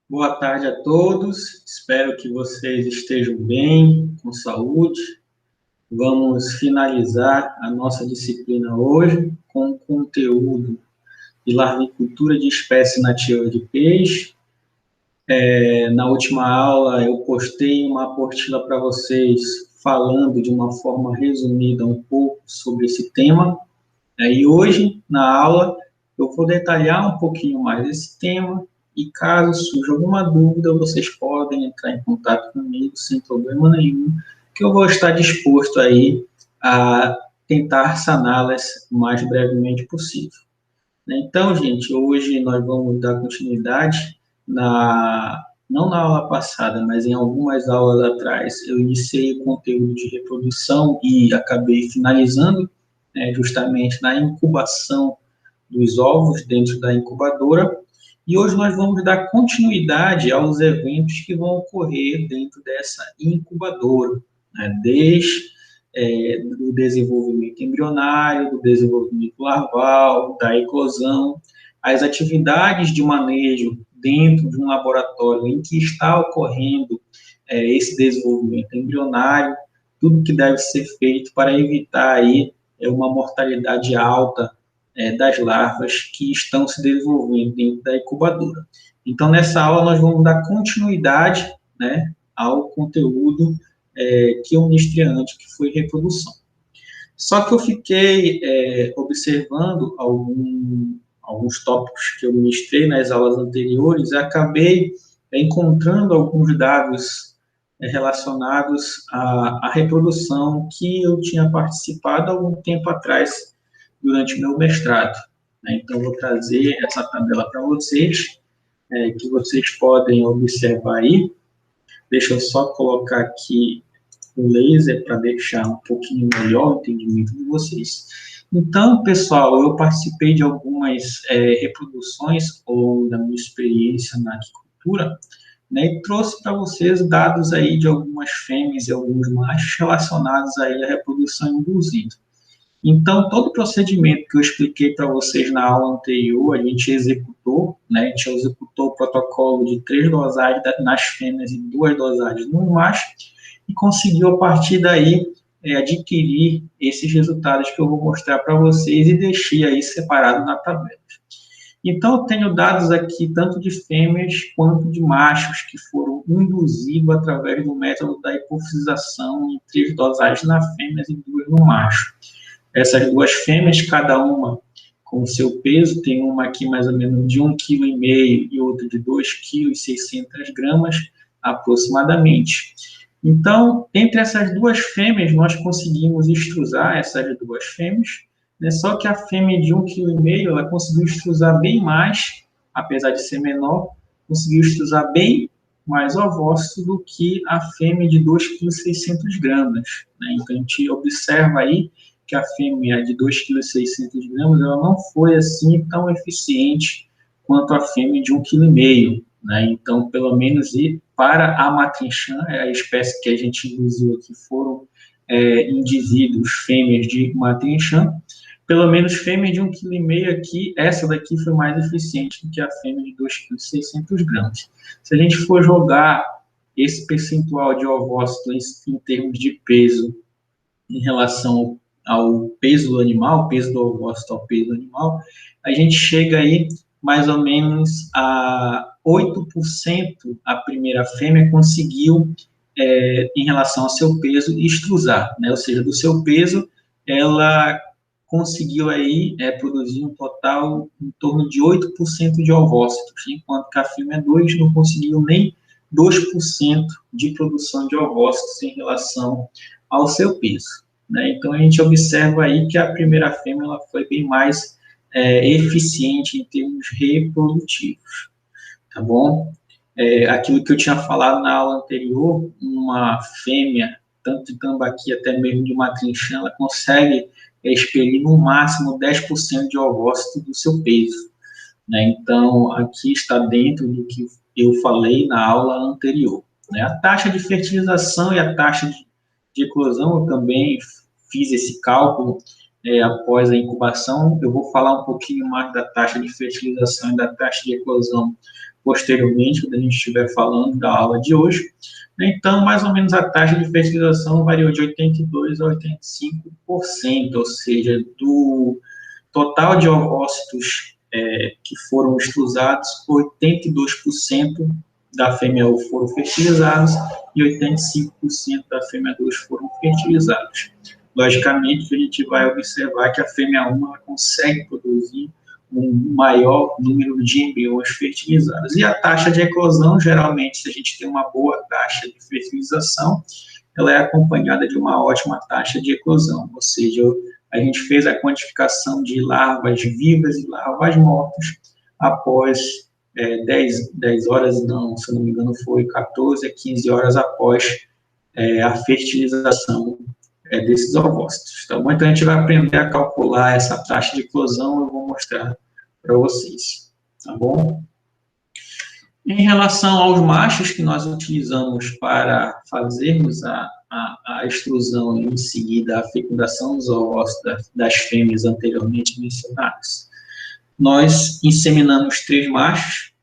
Boa tarde a todos, espero que vocês estejam bem, com saúde. Vamos finalizar a nossa disciplina hoje com o conteúdo de larvicultura de espécie nativa de peixe. Na última aula eu postei uma apostila para vocês falando de uma forma resumida um pouco sobre esse tema. E hoje, na aula, eu vou detalhar um pouquinho mais esse tema e caso surja alguma dúvida, vocês podem entrar em contato comigo sem problema nenhum, que eu vou estar disposto aí a tentar saná-las o mais brevemente possível. Então, gente, hoje nós vamos dar continuidade não na aula passada, mas em algumas aulas atrás, eu iniciei o conteúdo de reprodução e acabei finalizando, justamente na incubação dos ovos dentro da incubadora. E hoje nós vamos dar continuidade aos eventos que vão ocorrer dentro dessa incubadora, desde do desenvolvimento embrionário, do desenvolvimento larval, da eclosão, as atividades de manejo dentro de um laboratório em que está ocorrendo esse desenvolvimento embrionário, tudo que deve ser feito para evitar aí uma mortalidade alta das larvas que estão se desenvolvendo dentro da incubadora. Então, nessa aula, nós vamos dar continuidade, ao conteúdo que eu ministrei antes, que foi reprodução. Só que eu fiquei observando alguns tópicos que eu ministrei nas aulas anteriores e acabei encontrando alguns dados relacionados à reprodução que eu tinha participado há algum tempo atrás, durante o meu mestrado. Então, vou trazer essa tabela para vocês, que vocês podem observar aí. Deixa eu só colocar aqui o laser para deixar um pouquinho melhor o entendimento de vocês. Então, pessoal, eu participei de algumas reproduções ao longo da minha experiência na aquicultura, e trouxe para vocês dados aí de algumas fêmeas e alguns machos relacionados aí à reprodução induzida. Então, todo o procedimento que eu expliquei para vocês na aula anterior, a gente executou, a gente executou o protocolo de 3 dosagens nas fêmeas e 2 dosagens no macho, e conseguiu, a partir daí, adquirir esses resultados que eu vou mostrar para vocês e deixei aí separado na tabela. Então, eu tenho dados aqui tanto de fêmeas quanto de machos que foram induzidos através do método da hipofisização em 3 dosagens na fêmea e 2 no macho. Essas 2 fêmeas, cada uma com o seu peso, tem uma aqui mais ou menos de 1,5 kg e outra de 2,6 kg aproximadamente. Então, entre essas 2 fêmeas, nós conseguimos extrusar essas 2 fêmeas, só que a fêmea de 1,5 kg, ela conseguiu extrusar bem mais, apesar de ser menor, conseguiu extrusar bem mais ovócito do que a fêmea de 2,6 kg. Então, a gente observa aí que a fêmea de 2,6 kg, ela não foi assim tão eficiente quanto a fêmea de 1,5 kg. Então, pelo menos para a matrinchã, a espécie que a gente induziu aqui foram indivíduos fêmeas de matrinchã, pelo menos fêmea de 1,5 kg aqui, essa daqui foi mais eficiente do que a fêmea de 2,6 kg. Se a gente for jogar esse percentual de ovócito em termos de peso em relação ao peso do animal, peso do ovócito ao peso do animal, a gente chega aí mais ou menos a 8% a primeira fêmea conseguiu, em relação ao seu peso, extrusar, ou seja, do seu peso, ela conseguiu aí produzir um total em torno de 8% de ovócitos, enquanto que a fêmea 2 não conseguiu nem 2% de produção de ovócitos em relação ao seu peso. né? Então, a gente observa aí que a primeira fêmea ela foi bem mais eficiente em termos reprodutivos, tá bom? Aquilo que eu tinha falado na aula anterior, uma fêmea, tanto de tambaqui até mesmo de matrinchã, ela consegue expelir no máximo 10% de ovócito do seu peso, né? Então, aqui está dentro do que eu falei na aula anterior, né? A taxa de fertilização e a taxa de eclosão, eu também fiz esse cálculo após a incubação. Eu vou falar um pouquinho mais da taxa de fertilização e da taxa de eclosão posteriormente, quando a gente estiver falando da aula de hoje. Então, mais ou menos a taxa de fertilização variou de 82% a 85%, ou seja, do total de ovócitos que foram estusados, 82% da fêmea U foram fertilizados e 85% da fêmea 2 foram fertilizados. Logicamente, a gente vai observar que a fêmea 1 ela consegue produzir um maior número de embriões fertilizados. E a taxa de eclosão, geralmente, se a gente tem uma boa taxa de fertilização, ela é acompanhada de uma ótima taxa de eclosão, ou seja, a gente fez a quantificação de larvas vivas e larvas mortas após 10 horas, não, se eu não me engano, foi 14 a 15 horas após a fertilização desses ovócitos. Tá bom? Então, a gente vai aprender a calcular essa taxa de eclosão, eu vou mostrar para vocês, tá bom? Em relação aos machos que nós utilizamos para fazermos a extrusão e, em seguida, a fecundação dos ovócitos das fêmeas anteriormente mencionadas, nós inseminamos 3 machos,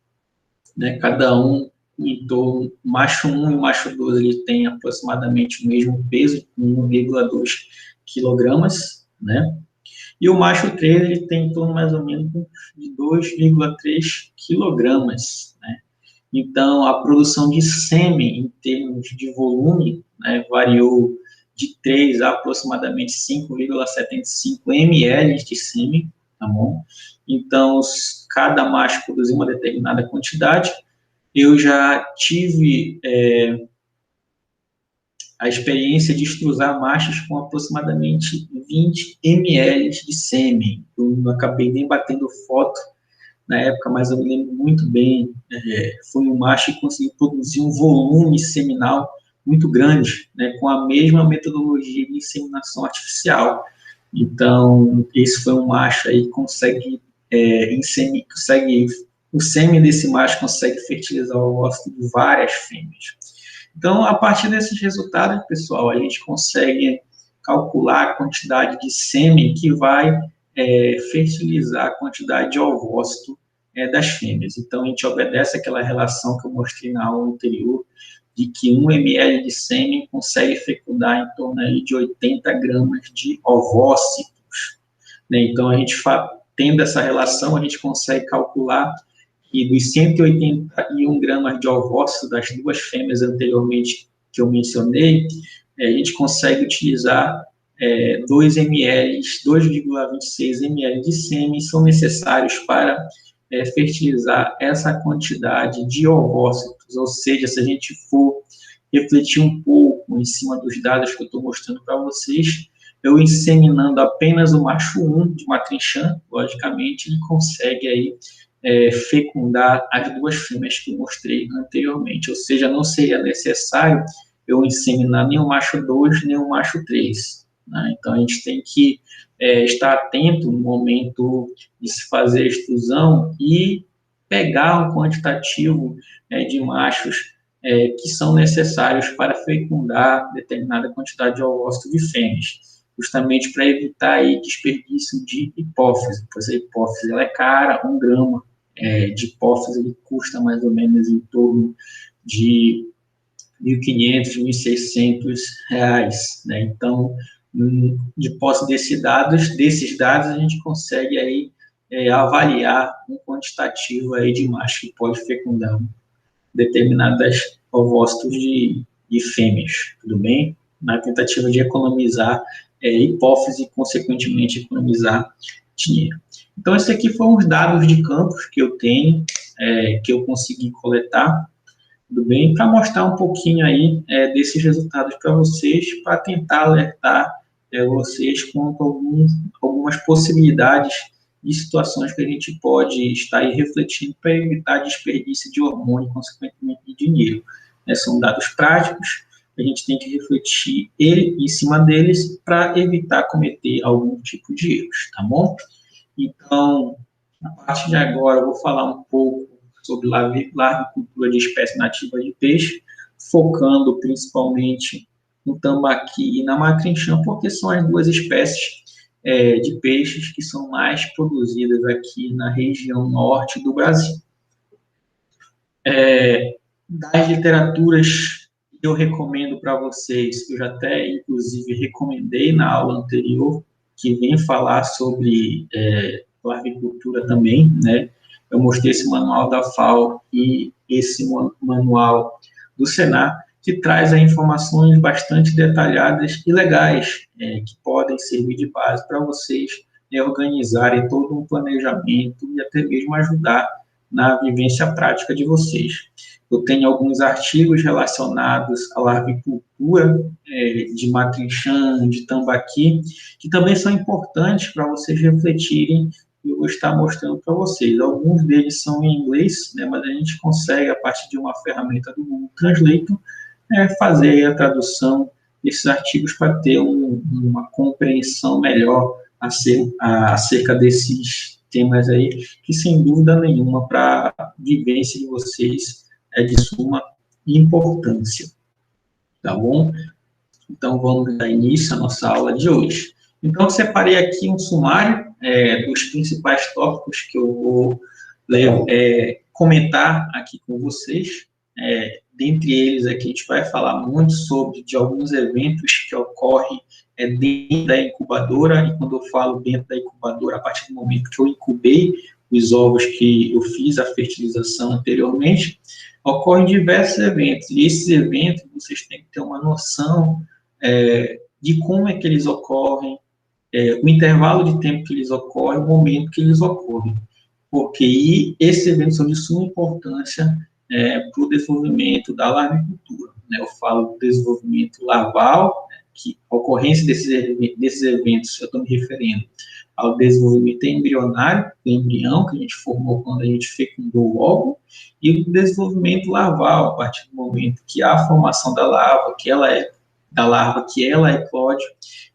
né, cada um em torno, macho 1 e macho 2, ele tem aproximadamente o mesmo peso, 1,2 quilogramas, né? E o macho 3, ele tem em torno mais ou menos de 2,3 quilogramas, né? Então, a produção de sêmen, em termos de volume, né, variou de 3 a aproximadamente 5,75 ml de sêmen, tá bom? Então, cada macho produziu uma determinada quantidade. Eu já tive a experiência de extrusar machos com aproximadamente 20 ml de sêmen. Eu não acabei nem batendo foto na época, mas eu me lembro muito bem, foi um macho que conseguiu produzir um volume seminal muito grande, né, com a mesma metodologia de inseminação artificial. Então, esse foi um macho aí que consegue, o sêmen desse macho consegue fertilizar o ovócito de várias fêmeas. Então, a partir desses resultados, pessoal, a gente consegue calcular a quantidade de sêmen que vai fertilizar a quantidade de ovócito das fêmeas. Então, a gente obedece aquela relação que eu mostrei na aula anterior, de que 1 ml de sêmen consegue fecundar em torno aí de 80 gramas de ovócitos, né? Então, a gente tendo essa relação, a gente consegue calcular que dos 181 gramas de ovócito das 2 fêmeas anteriormente que eu mencionei, a gente consegue utilizar 2,26 ml de sêmen são necessários para fertilizar essa quantidade de ovócitos. Ou seja, se a gente for refletir um pouco em cima dos dados que eu estou mostrando para vocês, eu inseminando apenas o macho 1 de matrinchã, logicamente, ele consegue aí fecundar as 2 fêmeas que eu mostrei anteriormente. Ou seja, não seria necessário eu inseminar nem o macho 2, nem o macho 3. Né? Então, a gente tem que estar atento no momento de se fazer a extrusão e pegar um quantitativo de machos que são necessários para fecundar determinada quantidade de ovócito de fêmeas, justamente para evitar aí desperdício de hipófise, pois a hipófise ela é cara, 1 grama de hipófise ele custa mais ou menos em torno de R$ 1.500, R$ 1.600, né? Então, de posse desses dados, a gente consegue aí avaliar um quantitativo aí de macho que pode fecundar determinadas ovócitos de fêmeas, tudo bem? Na tentativa de economizar hipófise e, consequentemente, economizar dinheiro. Então, esses aqui foram os dados de campos que eu tenho, que eu consegui coletar, tudo bem? Para mostrar um pouquinho aí desses resultados para vocês, para tentar alertar vocês quanto a algumas possibilidades de situações que a gente pode estar aí refletindo para evitar desperdício de hormônio e, consequentemente, de dinheiro. São dados práticos, a gente tem que refletir em cima deles para evitar cometer algum tipo de erros, tá bom? Então, a partir de agora, eu vou falar um pouco sobre larvicultura de espécies nativas de peixe, focando principalmente no tambaqui e na matrinchã, porque são as duas espécies de peixes que são mais produzidas aqui na região norte do Brasil. Das literaturas que eu recomendo para vocês, eu já até, inclusive, recomendei na aula anterior, que vem falar sobre larvicultura também, né? Eu mostrei esse manual da FAO e esse manual do Senar, que traz informações bastante detalhadas e legais, que podem servir de base para vocês organizarem todo um planejamento e até mesmo ajudar na vivência prática de vocês. Eu tenho alguns artigos relacionados à larvicultura de matrinchã, de tambaqui, que também são importantes para vocês refletirem e eu vou estar mostrando para vocês. Alguns deles são em inglês, né, mas a gente consegue, a partir de uma ferramenta do Google Translate, fazer a tradução desses artigos para ter uma compreensão melhor acerca desses temas aí, que sem dúvida nenhuma para a vivência de vocês é de suma importância, tá bom? Então vamos dar início à nossa aula de hoje. Então eu separei aqui um sumário dos principais tópicos que eu vou comentar aqui com vocês. Dentre eles aqui a gente vai falar muito sobre alguns eventos que ocorrem dentro da incubadora, e quando eu falo dentro da incubadora, a partir do momento que eu incubei os ovos que eu fiz a fertilização anteriormente, ocorrem diversos eventos, e esses eventos vocês têm que ter uma noção de como é que eles ocorrem, o intervalo de tempo que eles ocorrem, o momento que eles ocorrem, porque esses eventos são de suma importância para o desenvolvimento da larvicultura. Eu falo do desenvolvimento larval, que a ocorrência desses eventos, eu estou me referindo ao desenvolvimento embrionário, do embrião que a gente formou quando a gente fecundou o óvulo, e o desenvolvimento larval, a partir do momento que há a formação da larva, que ela eclode,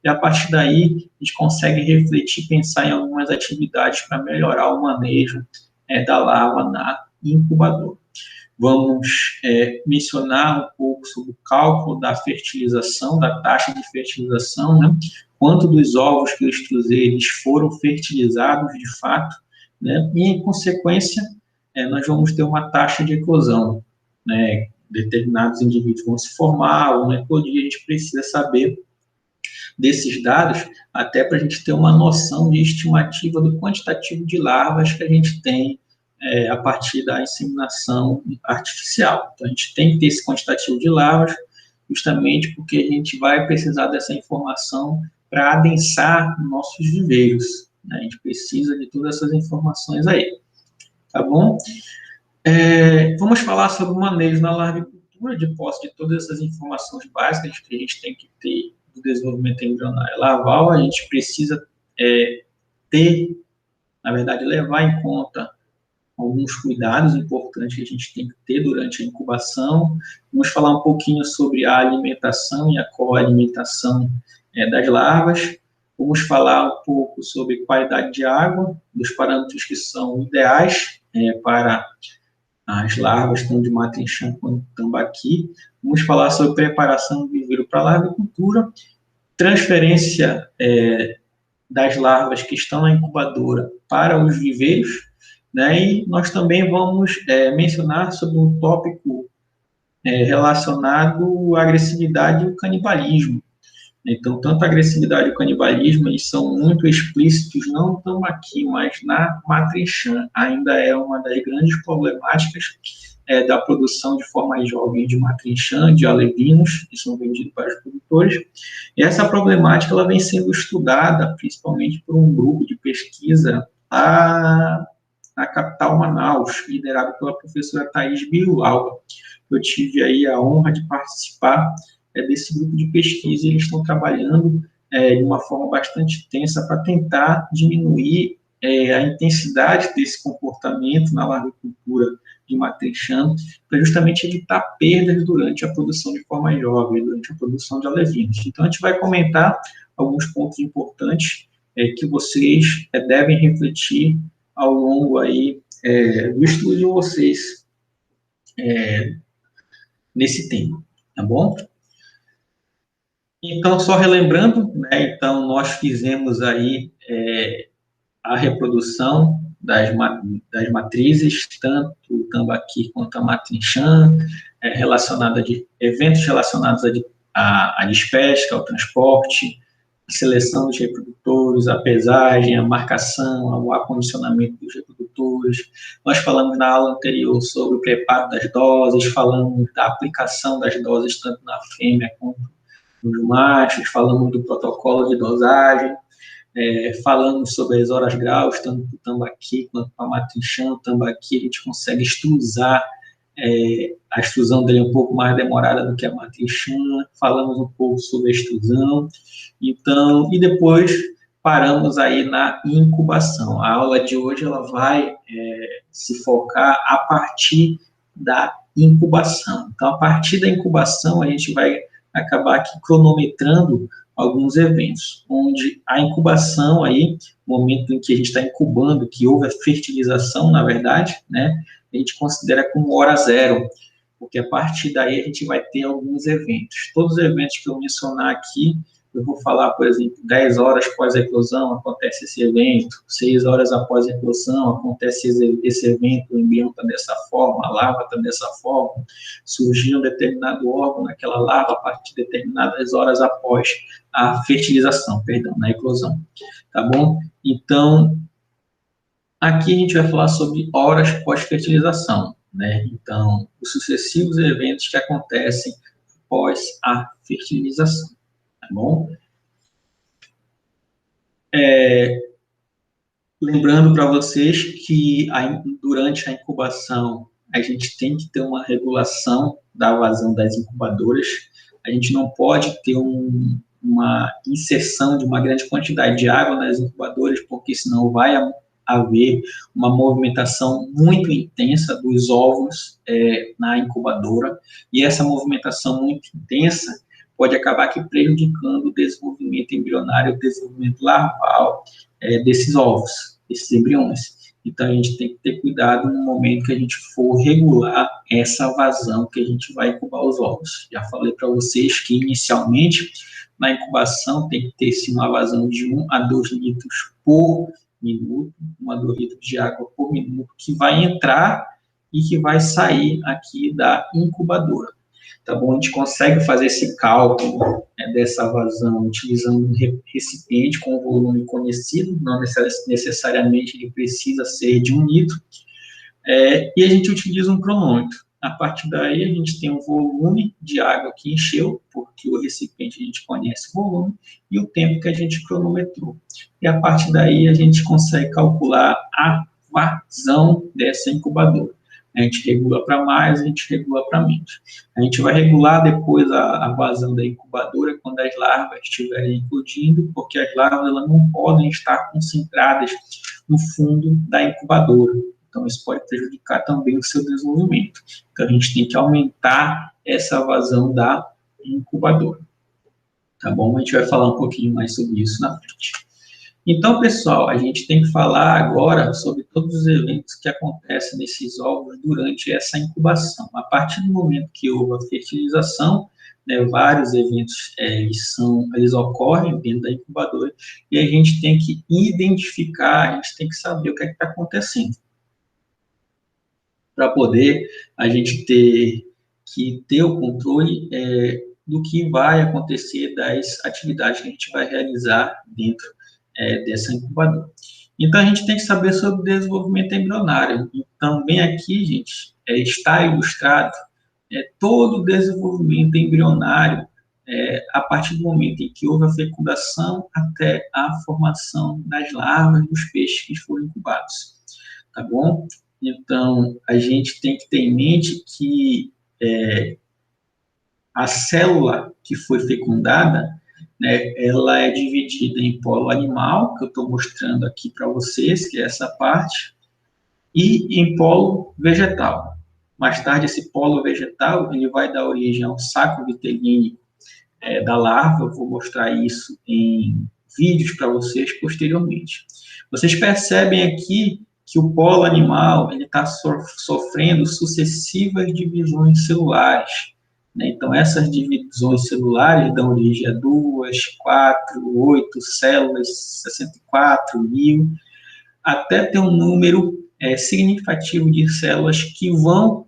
e a partir daí a gente consegue refletir, pensar em algumas atividades para melhorar o manejo da larva na incubadora. Vamos mencionar um pouco sobre o cálculo da fertilização, da taxa de fertilização, né? Quanto dos ovos que eu estruzei eles foram fertilizados de fato, né? E, em consequência, nós vamos ter uma taxa de eclosão, né? Determinados indivíduos vão se formar, vão eclodir, a gente precisa saber desses dados, até para a gente ter uma noção de estimativa do quantitativo de larvas que a gente tem a partir da inseminação artificial. Então, a gente tem que ter esse quantitativo de larvas, justamente porque a gente vai precisar dessa informação para adensar nossos viveiros, né? A gente precisa de todas essas informações aí, tá bom? Vamos falar sobre o manejo na larvicultura, de posse de todas essas informações básicas que a gente tem que ter do desenvolvimento embrionário larval. A gente precisa na verdade, levar em conta alguns cuidados importantes que a gente tem que ter durante a incubação. Vamos falar um pouquinho sobre a alimentação e a coalimentação das larvas. Vamos falar um pouco sobre qualidade de água, dos parâmetros que são ideais para as larvas, tanto de matrinchã quanto de tambaqui. Vamos falar sobre preparação do viveiro para a larvicultura, transferência das larvas que estão na incubadora para os viveiros, né? E nós também vamos mencionar sobre um tópico relacionado à agressividade e o canibalismo. Então, tanto a agressividade e o canibalismo, eles são muito explícitos, não estão aqui, mas na matrinchã ainda é uma das grandes problemáticas da produção de formas jovens de matrinchã, de alevinos, que são vendidos para os produtores. E essa problemática ela vem sendo estudada, principalmente por um grupo de pesquisa na capital Manaus, liderado pela professora Thaís Birualba. Eu tive aí a honra de participar desse grupo de pesquisa, e eles estão trabalhando de uma forma bastante tensa para tentar diminuir a intensidade desse comportamento na larvicultura de matriz Chan, para justamente evitar perdas durante a produção de forma jovem, durante a produção de alevinos. Então, a gente vai comentar alguns pontos importantes que vocês devem refletir ao longo aí do estudo de vocês nesse tema, tá bom? Então, só relembrando, né, então nós fizemos aí a reprodução das matrizes, tanto o tambaqui quanto a matriz Chan, relacionada de eventos relacionados à despesca, ao transporte, a seleção dos reprodutores, a pesagem, a marcação, o acondicionamento dos reprodutores. Nós falamos na aula anterior sobre o preparo das doses, falamos da aplicação das doses tanto na fêmea quanto nos machos, falamos do protocolo de dosagem, falamos sobre as horas graus, tanto para o tambaqui quanto para a matriz Chan. O tambaqui a gente consegue extrusar, a extrusão dele é um pouco mais demorada do que a matriz Chan. Falamos um pouco sobre a extrusão, então, e depois paramos aí na incubação. A aula de hoje ela vai se focar a partir da incubação. Então, a partir da incubação, a gente vai acabar aqui cronometrando alguns eventos, onde a incubação aí, momento em que a gente está incubando, que houve a fertilização, na verdade, né, a gente considera como hora zero, porque a partir daí a gente vai ter alguns eventos. Todos os eventos que eu mencionar aqui, eu vou falar, por exemplo, 10 horas após a eclosão acontece esse evento, 6 horas após a eclosão acontece esse evento, o embrião está dessa forma, a larva está dessa forma, surgiu um determinado órgão naquela larva a partir de determinadas horas após a fertilização, perdão, na eclosão, tá bom? Então, aqui a gente vai falar sobre horas pós-fertilização, né? Então, os sucessivos eventos que acontecem após a fertilização. Tá bom? Lembrando para vocês que durante a incubação a gente tem que ter uma regulação da vazão das incubadoras. A gente não pode ter uma inserção de uma grande quantidade de água nas incubadoras, porque senão vai haver uma movimentação muito intensa dos ovos na incubadora, e essa movimentação muito intensa pode acabar aqui prejudicando o desenvolvimento embrionário, o desenvolvimento larval desses ovos, desses embriões. Então, a gente tem que ter cuidado no momento que a gente for regular essa vazão que a gente vai incubar os ovos. Já falei para vocês que, inicialmente, na incubação, tem que ter sim, uma vazão de 1 a 2 litros por minuto, 1 a 2 litros de água por minuto, que vai entrar e que vai sair aqui da incubadora. Tá bom? A gente consegue fazer esse cálculo dessa vazão utilizando um recipiente com volume conhecido, não necessariamente ele precisa ser de 1 litro, e a gente utiliza um cronômetro. A partir daí, a gente tem um volume de água que encheu, porque o recipiente a gente conhece o volume, e o tempo que a gente cronometrou. E a partir daí, a gente consegue calcular a vazão dessa incubadora. A gente regula para mais, a gente regula para menos. A gente vai regular depois a vazão da incubadora quando as larvas estiverem eclodindo, porque as larvas elas não podem estar concentradas no fundo da incubadora. Então, isso pode prejudicar também o seu desenvolvimento. Então, a gente tem que aumentar essa vazão da incubadora. Tá bom? A gente vai falar um pouquinho mais sobre isso na frente. Então, pessoal, a gente tem que falar agora sobre todos os eventos que acontecem nesses ovos durante essa incubação. A partir do momento que houve a fertilização, né, vários eventos eles ocorrem dentro da incubadora e a gente tem que identificar, a gente tem que saber o que está acontecendo. Para poder a gente ter o controle do que vai acontecer das atividades que a gente vai realizar dentro dessa incubadora. Então, a gente tem que saber sobre o desenvolvimento embrionário. Então, bem aqui, gente, está ilustrado todo o desenvolvimento embrionário a partir do momento em que houve a fecundação até a formação das larvas dos peixes que foram incubados. Tá bom? Então, a gente tem que ter em mente que a célula que foi fecundada, né, ela é dividida em polo animal, que eu estou mostrando aqui para vocês, que é essa parte, e em polo vegetal. Mais tarde, esse polo vegetal ele vai dar origem ao saco vitelínico da larva. Eu vou mostrar isso em vídeos para vocês posteriormente. Vocês percebem aqui que o polo animal ele está sofrendo sucessivas divisões celulares, né? Então, essas divisões celulares dão origem a 2, 4, 8 células, 64 mil, até ter um número significativo de células que vão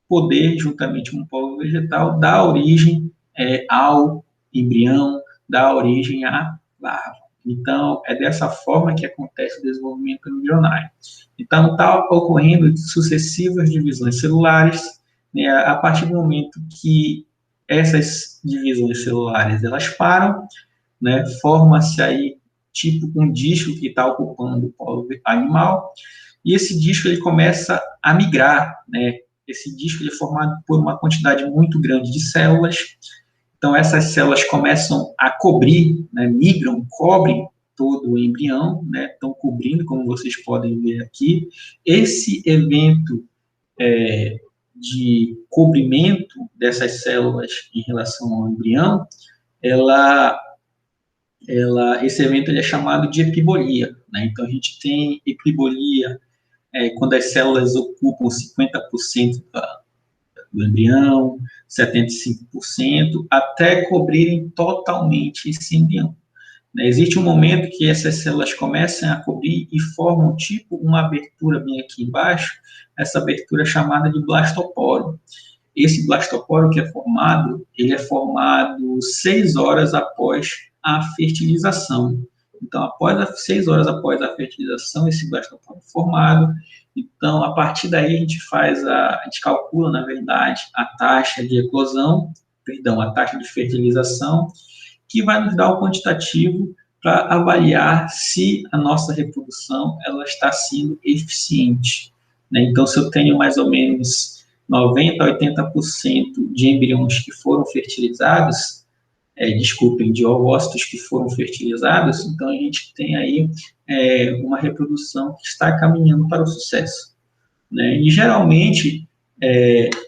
poder, juntamente com o polo vegetal, dar origem ao embrião, dar origem à larva. Então, é dessa forma que acontece o desenvolvimento embrionário. Então, está ocorrendo sucessivas divisões celulares, né, a partir do momento que essas divisões celulares elas param, né, forma-se aí tipo um disco que está ocupando o polo animal, e esse disco ele começa a migrar, né? Esse disco ele é formado por uma quantidade muito grande de células. Então, essas células começam a cobrir, né, migram, cobrem todo o embrião, né, estão cobrindo, como vocês podem ver aqui. Esse evento de cobrimento dessas células em relação ao embrião, esse evento ele é chamado de epibolia, né? Então, a gente tem epibolia quando as células ocupam 50% do embrião, 75%, até cobrirem totalmente esse embrião. Existe um momento que essas células começam a cobrir e formam tipo uma abertura bem aqui embaixo, essa abertura é chamada de blastoporo. Esse blastoporo que é formado, ele é formado 6 horas após a fertilização. Então, 6 horas após a fertilização, esse blastoporo é formado. Então, a partir daí, a gente calcula, na verdade, a taxa de eclosão, a taxa de fertilização, que vai nos dar o quantitativo para avaliar se a nossa reprodução ela está sendo eficiente, né? Então, se eu tenho mais ou menos 90% a 80% de embriões que foram fertilizados, de ovócitos que foram fertilizados, então a gente tem aí uma reprodução que está caminhando para o sucesso, né? E geralmente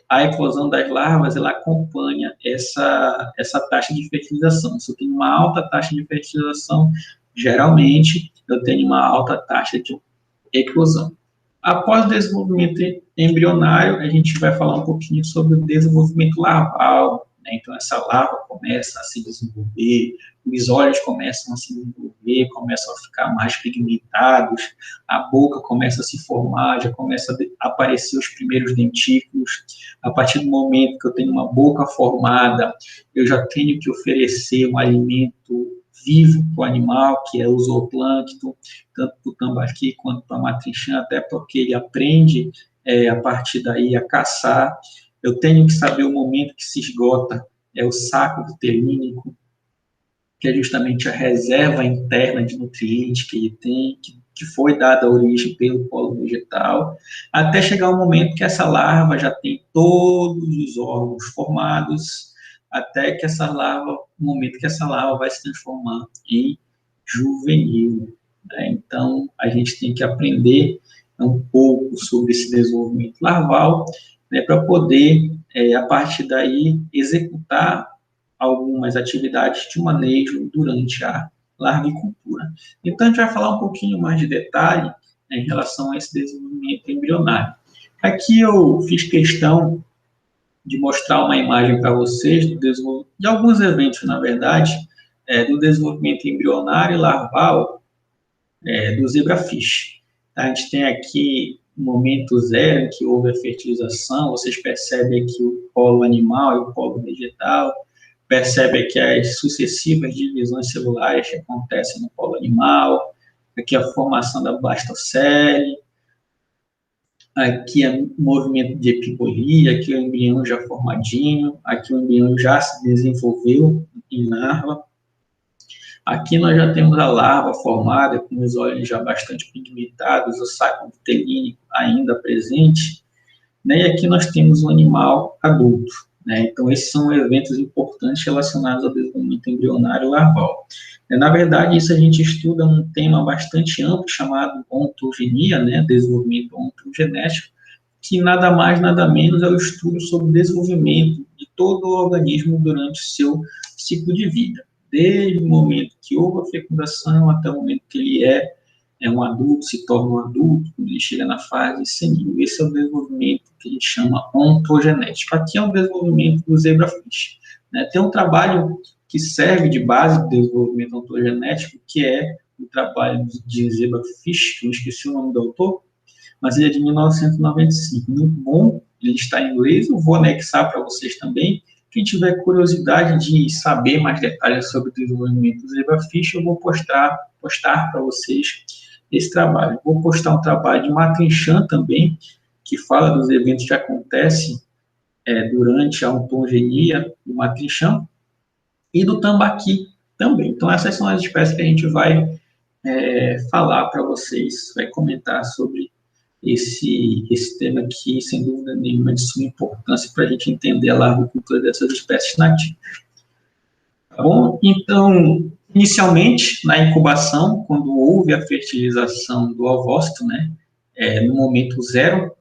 a eclosão das larvas ela acompanha essa taxa de fertilização. Se eu tenho uma alta taxa de fertilização, geralmente eu tenho uma alta taxa de eclosão. Após o desenvolvimento embrionário, a gente vai falar um pouquinho sobre o desenvolvimento larval, né? Então, essa larva começa a se desenvolver, os olhos começam a se desenvolver, começam a ficar mais pigmentados, a boca começa a se formar, já começa a aparecer os primeiros dentículos. A partir do momento que eu tenho uma boca formada, eu já tenho que oferecer um alimento vivo para o animal, que é o zooplâncton, tanto para o tambaqui quanto para a matrinchã, até porque ele aprende a partir daí a caçar. Eu tenho que saber o momento que se esgota o saco vitelínico, que é justamente a reserva interna de nutrientes que ele tem, que foi dada a origem pelo polo vegetal, até chegar o momento que essa larva já tem todos os órgãos formados, até que no momento que essa larva vai se transformar em juvenil, né? Então, a gente tem que aprender um pouco sobre esse desenvolvimento larval, né, para poder, a partir daí, executar algumas atividades de manejo durante a larvicultura. Então, a gente vai falar um pouquinho mais de detalhe, né, em relação a esse desenvolvimento embrionário. Aqui eu fiz questão de mostrar uma imagem para vocês de alguns eventos, na verdade, do desenvolvimento embrionário e larval do zebrafish. A gente tem aqui o momento zero em que houve a fertilização, vocês percebem aqui o polo animal e o polo vegetal, percebe aqui as sucessivas divisões celulares que acontecem no polo animal, aqui a formação da blastocele, aqui é o movimento de epibolia, aqui o embrião já formadinho, aqui o embrião já se desenvolveu em larva. Aqui nós já temos a larva formada, com os olhos já bastante pigmentados, o saco vitelínico ainda presente, né? E aqui nós temos o animal adulto, né? Então, esses são eventos importantes importantes relacionados ao desenvolvimento embrionário larval. Na verdade, isso a gente estuda um tema bastante amplo chamado ontogenia, né, desenvolvimento ontogenético, que nada mais, nada menos é o estudo sobre o desenvolvimento de todo o organismo durante o seu ciclo de vida, desde o momento que houve a fecundação até o momento que ele é um adulto, se torna um adulto, quando ele chega na fase senil. Esse é o desenvolvimento que a gente chama ontogenético. Aqui é o desenvolvimento do zebrafish. Né? Tem um trabalho que serve de base do desenvolvimento ontogenético, que é o trabalho de zebrafish, que eu esqueci o nome do autor, mas ele é de 1995. Muito bom, ele está em inglês, eu vou anexar para vocês também. Quem tiver curiosidade de saber mais detalhes sobre o desenvolvimento do zebrafish, eu vou postar para vocês esse trabalho. Vou postar um trabalho de Mathinchan também, que fala dos eventos que acontecem durante a ontogenia do Mathinchan, e do tambaqui também. Então, essas são as espécies que a gente vai falar para vocês, vai comentar sobre esse tema aqui, sem dúvida nenhuma, de suma importância para a gente entender a larvicultura dessas espécies nativas. Tá bom? Então, inicialmente, na incubação, quando houve a fertilização do ovócito, né, no momento zero,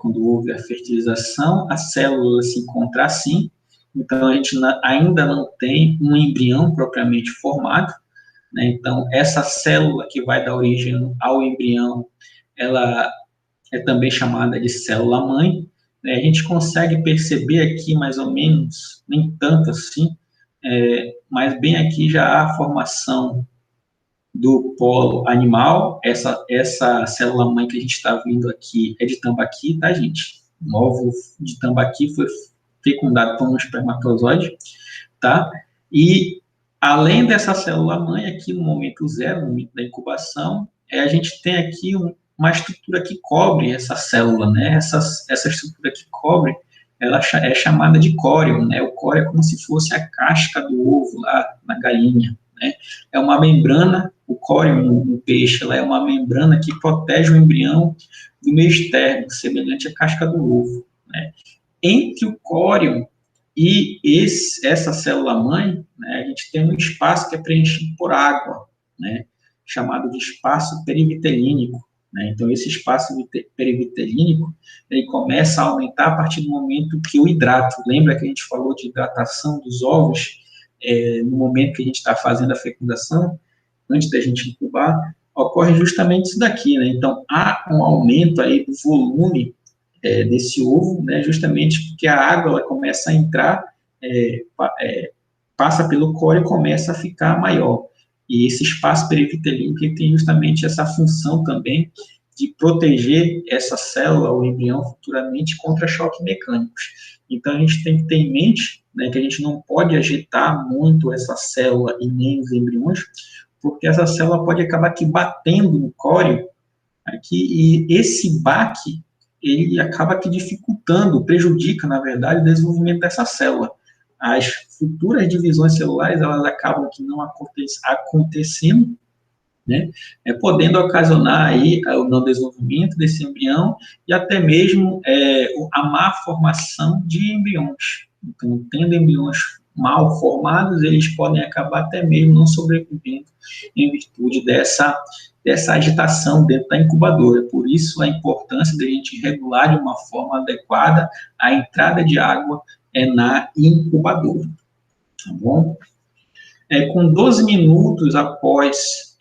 quando houve a fertilização, a célula se encontra assim, então a gente ainda não tem um embrião propriamente formado, né, então essa célula que vai dar origem ao embrião, ela é também chamada de célula-mãe, né, a gente consegue perceber aqui mais ou menos, nem tanto assim, mas bem aqui já há a formação do polo animal. Essa célula-mãe que a gente está vendo aqui é de tambaqui, tá, gente? Um óvulo de tambaqui foi fecundado por um espermatozoide, tá? E, além dessa célula-mãe, aqui no momento zero, no momento da incubação, a gente tem aqui uma estrutura que cobre essa célula, né? Essa estrutura que cobre, ela é chamada de córeo, né? O córeo é como se fosse a casca do ovo lá na galinha, né? É uma membrana, o córeo no peixe, ela é uma membrana que protege o embrião do meio externo, semelhante à casca do ovo, né? Entre o córeo e essa célula-mãe, né, a gente tem um espaço que é preenchido por água, né, chamado de espaço perivitelínico. Né? Então, esse espaço perivitelínico, ele começa a aumentar a partir do momento que o hidrato, lembra que a gente falou de hidratação dos ovos, no momento que a gente está fazendo a fecundação, antes da gente incubar, ocorre justamente isso daqui, né? Então, há um aumento aí do volume desse ovo, né, justamente porque a água ela começa a entrar, passa pelo córeo e começa a ficar maior. E esse espaço perivitelínico tem justamente essa função também de proteger essa célula, o embrião, futuramente contra choques mecânicos. Então, a gente tem que ter em mente, né, que a gente não pode agitar muito essa célula e nem os embriões, porque essa célula pode acabar aqui batendo no córeo, aqui, e esse baque ele acaba que dificultando, prejudica, na verdade, o desenvolvimento dessa célula. As futuras divisões celulares, elas acabam que não acontecendo, né, podendo ocasionar aí o não desenvolvimento desse embrião e até mesmo a má formação de embriões. Então, tendo embriões mal formados, eles podem acabar até mesmo não sobrevivendo em virtude dessa agitação dentro da incubadora. Por isso, a importância de a gente regular de uma forma adequada a entrada de água na incubadora. Tá bom? Com 12 minutos após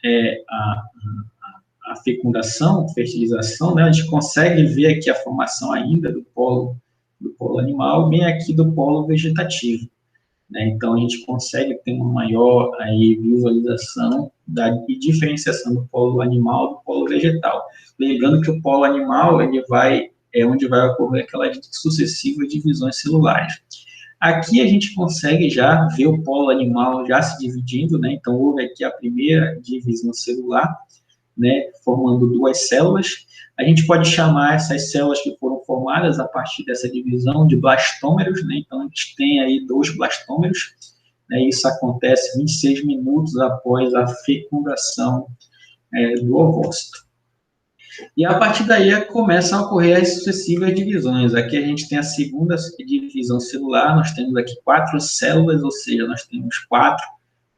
a fecundação, fertilização, né, a gente consegue ver aqui a formação ainda do polo animal, bem aqui do polo vegetativo. Né? Então, a gente consegue ter uma maior aí, visualização e diferenciação do polo animal do polo vegetal. Lembrando que o polo animal é onde vai ocorrer aquelas sucessivas divisões celulares. Aqui a gente consegue já ver o polo animal já se dividindo, né? Então, houve aqui a primeira divisão celular, né, formando duas células. A gente pode chamar essas células que foram formadas a partir dessa divisão de blastômeros, né? Então, a gente tem aí 2 blastômeros, né? Isso acontece 26 minutos após a fecundação do ovócito. E a partir daí começam a ocorrer as sucessivas divisões. Aqui a gente tem a segunda divisão celular, nós temos aqui 4 células, ou seja, nós temos 4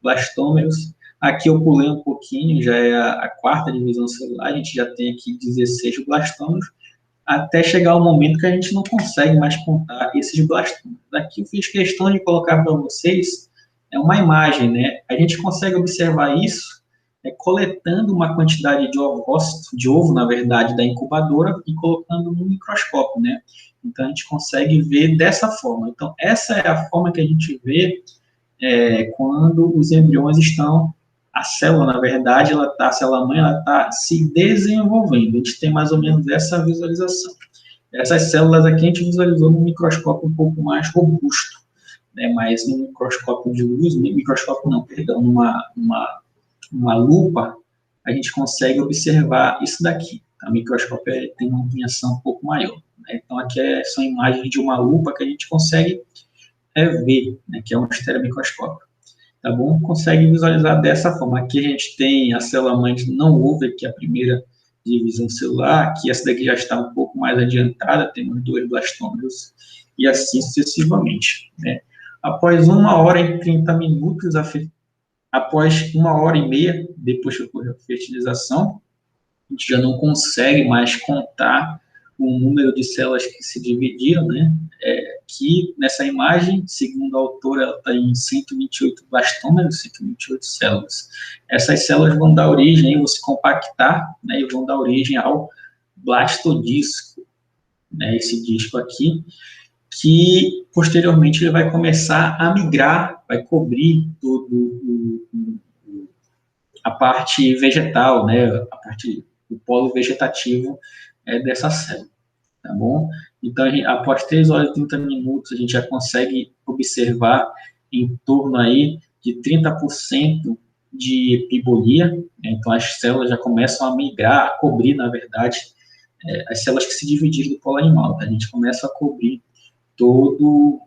blastômeros. Aqui eu pulei um pouquinho, já é a quarta divisão celular, a gente já tem aqui 16 blastômeros, até chegar o momento que a gente não consegue mais contar esses blastômeros. Aqui eu fiz questão de colocar para vocês uma imagem, né? A gente consegue observar isso coletando uma quantidade de ovo, na verdade, da incubadora e colocando no microscópio, né? Então, a gente consegue ver dessa forma. Então, essa é a forma que a gente vê quando os embriões estão... A célula, na verdade, a célula-mãe, ela está se desenvolvendo. A gente tem mais ou menos essa visualização. Essas células aqui a gente visualizou num microscópio um pouco mais robusto, né? Mas no microscópio de luz, numa lupa, a gente consegue observar isso daqui. O microscópio tem uma ampliação um pouco maior, né? Então, aqui são imagens de uma lupa que a gente consegue ver, né? Que é um estereomicroscópio. Tá bom? Consegue visualizar dessa forma. Aqui a gente tem a célula-mãe de não ovo, que é a primeira divisão celular. Aqui essa daqui já está um pouco mais adiantada, temos 2 blastômeros, e assim sucessivamente, né? Após 1h30, após 1h30, depois que ocorreu a fertilização, a gente já não consegue mais contar o número de células que se dividiram, né? Aqui, nessa imagem, segundo a autora, ela está em 128 blastômeros, 128 células. Essas células vão dar origem, vão se compactar, né? E vão dar origem ao blastodisco, né? Esse disco aqui, que posteriormente ele vai começar a migrar, vai cobrir a parte vegetal, né? A parte do polo vegetativo dessa célula, tá bom? Então, após 3h30, a gente já consegue observar em torno aí de 30% de epibolia, né? Então as células já começam a migrar, a cobrir, na verdade, as células que se dividiram do polo animal, tá? A gente começa a cobrir todo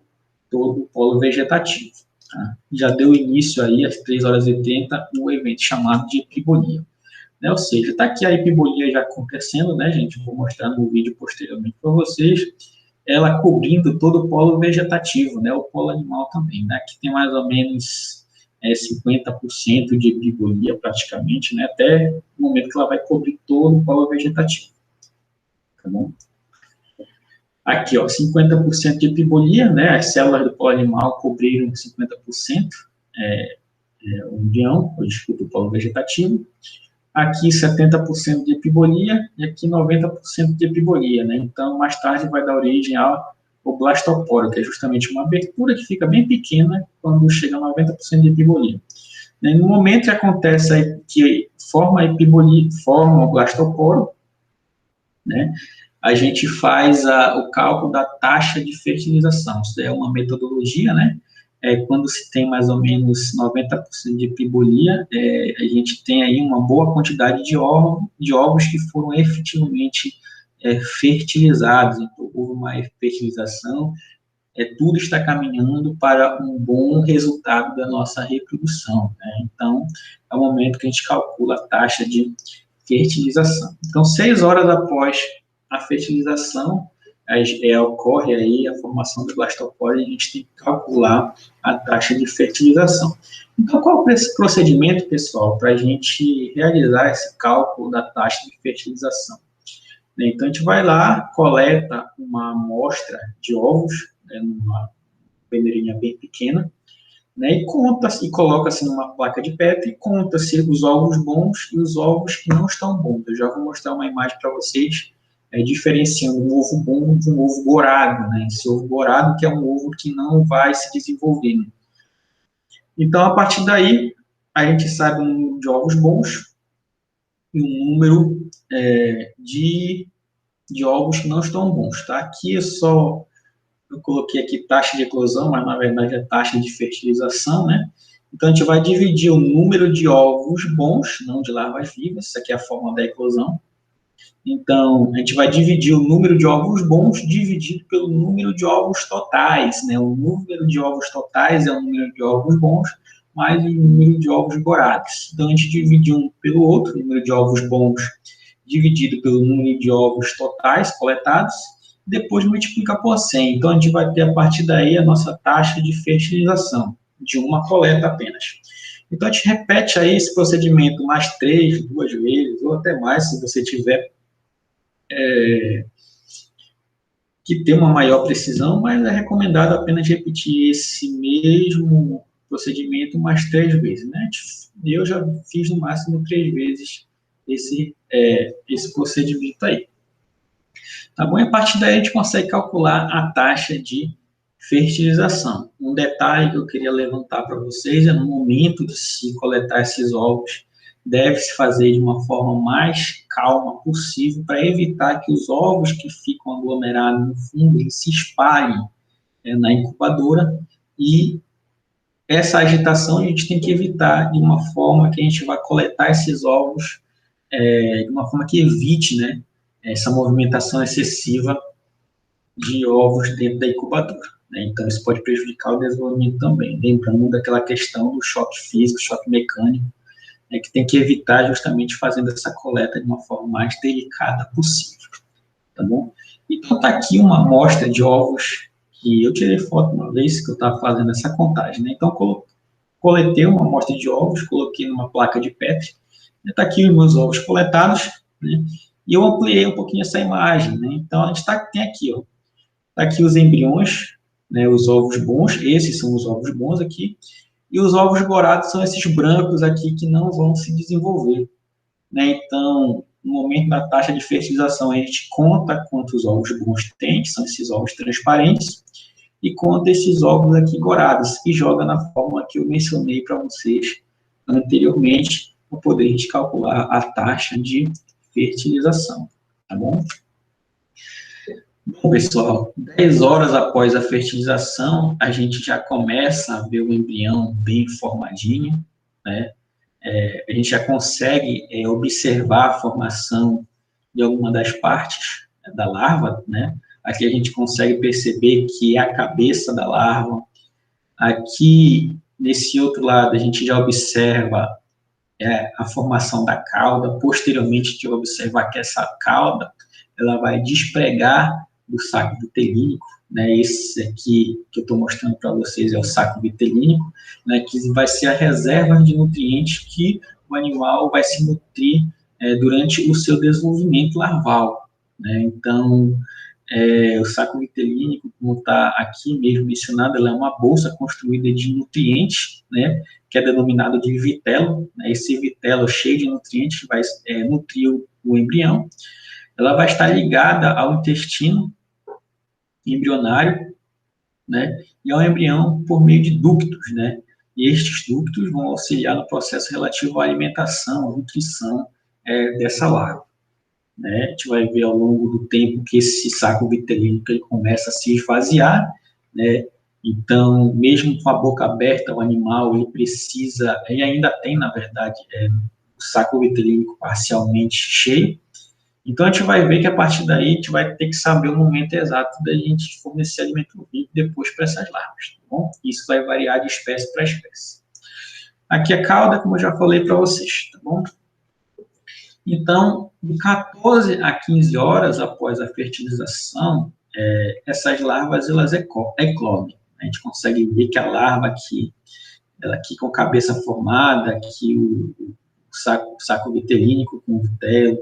o polo vegetativo, tá? Já deu início aí, às 3h30, um evento chamado de epibolia, né? Ou seja, está aqui a epibolia já acontecendo, né, gente? Vou mostrar no vídeo posteriormente para vocês, ela cobrindo todo o polo vegetativo, né? O polo animal também, né? Aqui tem mais ou menos 50% de epibolia praticamente, né? Até o momento que ela vai cobrir todo o polo vegetativo, tá bom? Aqui, ó, 50% de epibolia, né? As células do polo animal cobriram 50%, o embrião, o polo vegetativo. Aqui 70% de epibolia e aqui 90% de epibolia, né? Então, mais tarde vai dar origem ao blastoporo, que é justamente uma abertura que fica bem pequena quando chega a 90% de epibolia. No momento que acontece que forma a epibolia, forma o blastoporo, né? A gente faz o cálculo da taxa de fertilização. Isso é uma metodologia, né? Quando se tem mais ou menos 90% de epibolia, a gente tem aí uma boa quantidade de ovos que foram efetivamente fertilizados. Então, houve uma fertilização, tudo está caminhando para um bom resultado da nossa reprodução, né? Então, é o momento que a gente calcula a taxa de fertilização. Então, 6 horas após a fertilização, ocorre aí a formação do blastoporo e a gente tem que calcular a taxa de fertilização. Então, qual é esse procedimento, pessoal, para a gente realizar esse cálculo da taxa de fertilização? Então, a gente vai lá, coleta uma amostra de ovos, numa peneirinha bem pequena, né, e coloca-se numa placa de Petri e conta-se os ovos bons e os ovos que não estão bons. Eu já vou mostrar uma imagem para vocês, diferenciando um ovo bom de um ovo gorado, né? Esse ovo gorado que é um ovo que não vai se desenvolver, né? Então, a partir daí, a gente sabe o número de ovos bons e o número de ovos que não estão bons, tá? Aqui eu coloquei aqui taxa de eclosão, mas na verdade é taxa de fertilização, né? Então, a gente vai dividir o número de ovos bons, não de larvas vivas, isso aqui é a fórmula da eclosão. Então, a gente vai dividir o número de ovos bons dividido pelo número de ovos totais, né? O número de ovos totais é o número de ovos bons mais o número de ovos gorados. Então, a gente divide um pelo outro, o número de ovos bons dividido pelo número de ovos totais coletados, depois multiplica por 100. Então, a gente vai ter, a partir daí, a nossa taxa de fertilização, de uma coleta apenas. Então, a gente repete aí esse procedimento mais 3, 2 vezes, ou até mais, se você tiver que ter uma maior precisão, mas é recomendado apenas repetir esse mesmo procedimento mais 3 vezes, né? Eu já fiz no máximo 3 vezes esse procedimento aí. Tá bom? E a partir daí a gente consegue calcular a taxa de fertilização. Um detalhe que eu queria levantar para vocês é no momento de se coletar esses ovos, deve-se fazer de uma forma mais calma possível para evitar que os ovos que ficam aglomerados no fundo eles se espalhem na incubadora, e essa agitação a gente tem que evitar de uma forma que a gente vai coletar esses ovos de uma forma que evite, né, essa movimentação excessiva de ovos dentro da incubadora, né? Então, isso pode prejudicar o desenvolvimento também. Lembrando daquela questão do choque físico, choque mecânico, que tem que evitar justamente fazendo essa coleta de uma forma mais delicada possível, tá bom? Então, está aqui uma amostra de ovos que eu tirei foto uma vez que eu estava fazendo essa contagem, né? Então, coletei uma amostra de ovos, coloquei numa placa de Petri, está aqui os meus ovos coletados, né? E eu ampliei um pouquinho essa imagem, né? Então, a gente tem aqui, ó, tá aqui os embriões, né, os ovos bons, esses são os ovos bons aqui, e os ovos gorados são esses brancos aqui que não vão se desenvolver, né? Então, no momento da taxa de fertilização, a gente conta quantos ovos bons tem, que são esses ovos transparentes, e conta esses ovos aqui gorados, e joga na fórmula que eu mencionei para vocês anteriormente, para poder a gente calcular a taxa de fertilização, tá bom? Bom, pessoal, 10 horas após a fertilização, a gente já começa a ver o embrião bem formadinho, né? A gente já consegue observar a formação de alguma das partes da larva, né? Aqui a gente consegue perceber que é a cabeça da larva. Aqui, nesse outro lado, a gente já observa a formação da cauda. Posteriormente, a gente vai observar que essa cauda ela vai despregar do saco vitelínico, né? Esse aqui que eu estou mostrando para vocês é o saco vitelínico, né? Que vai ser a reserva de nutrientes que o animal vai se nutrir durante o seu desenvolvimento larval, né? Então, o saco vitelínico, como está aqui mesmo mencionado, ela é uma bolsa construída de nutrientes, né? Que é denominado de vitelo, né? Esse vitelo cheio de nutrientes vai nutrir o embrião. Ela vai estar ligada ao intestino embrionário, né, e ao embrião por meio de ductos, né, e estes ductos vão auxiliar no processo relativo à alimentação, à nutrição dessa larva, né. A gente vai ver ao longo do tempo que esse saco vitelínico ele começa a se esvaziar, né, então, mesmo com a boca aberta, o animal, ele ainda tem, na verdade, o saco vitelínico parcialmente cheio. Então, a gente vai ver que a partir daí a gente vai ter que saber o momento exato da gente fornecer alimento vivo depois para essas larvas, tá bom? Isso vai variar de espécie para espécie. Aqui a cauda, como eu já falei para vocês, tá bom? Então, de 14 a 15 horas após a fertilização, essas larvas elas eclodem. A gente consegue ver que a larva aqui, ela aqui com a cabeça formada, aqui o saco vitelínico com vitelo.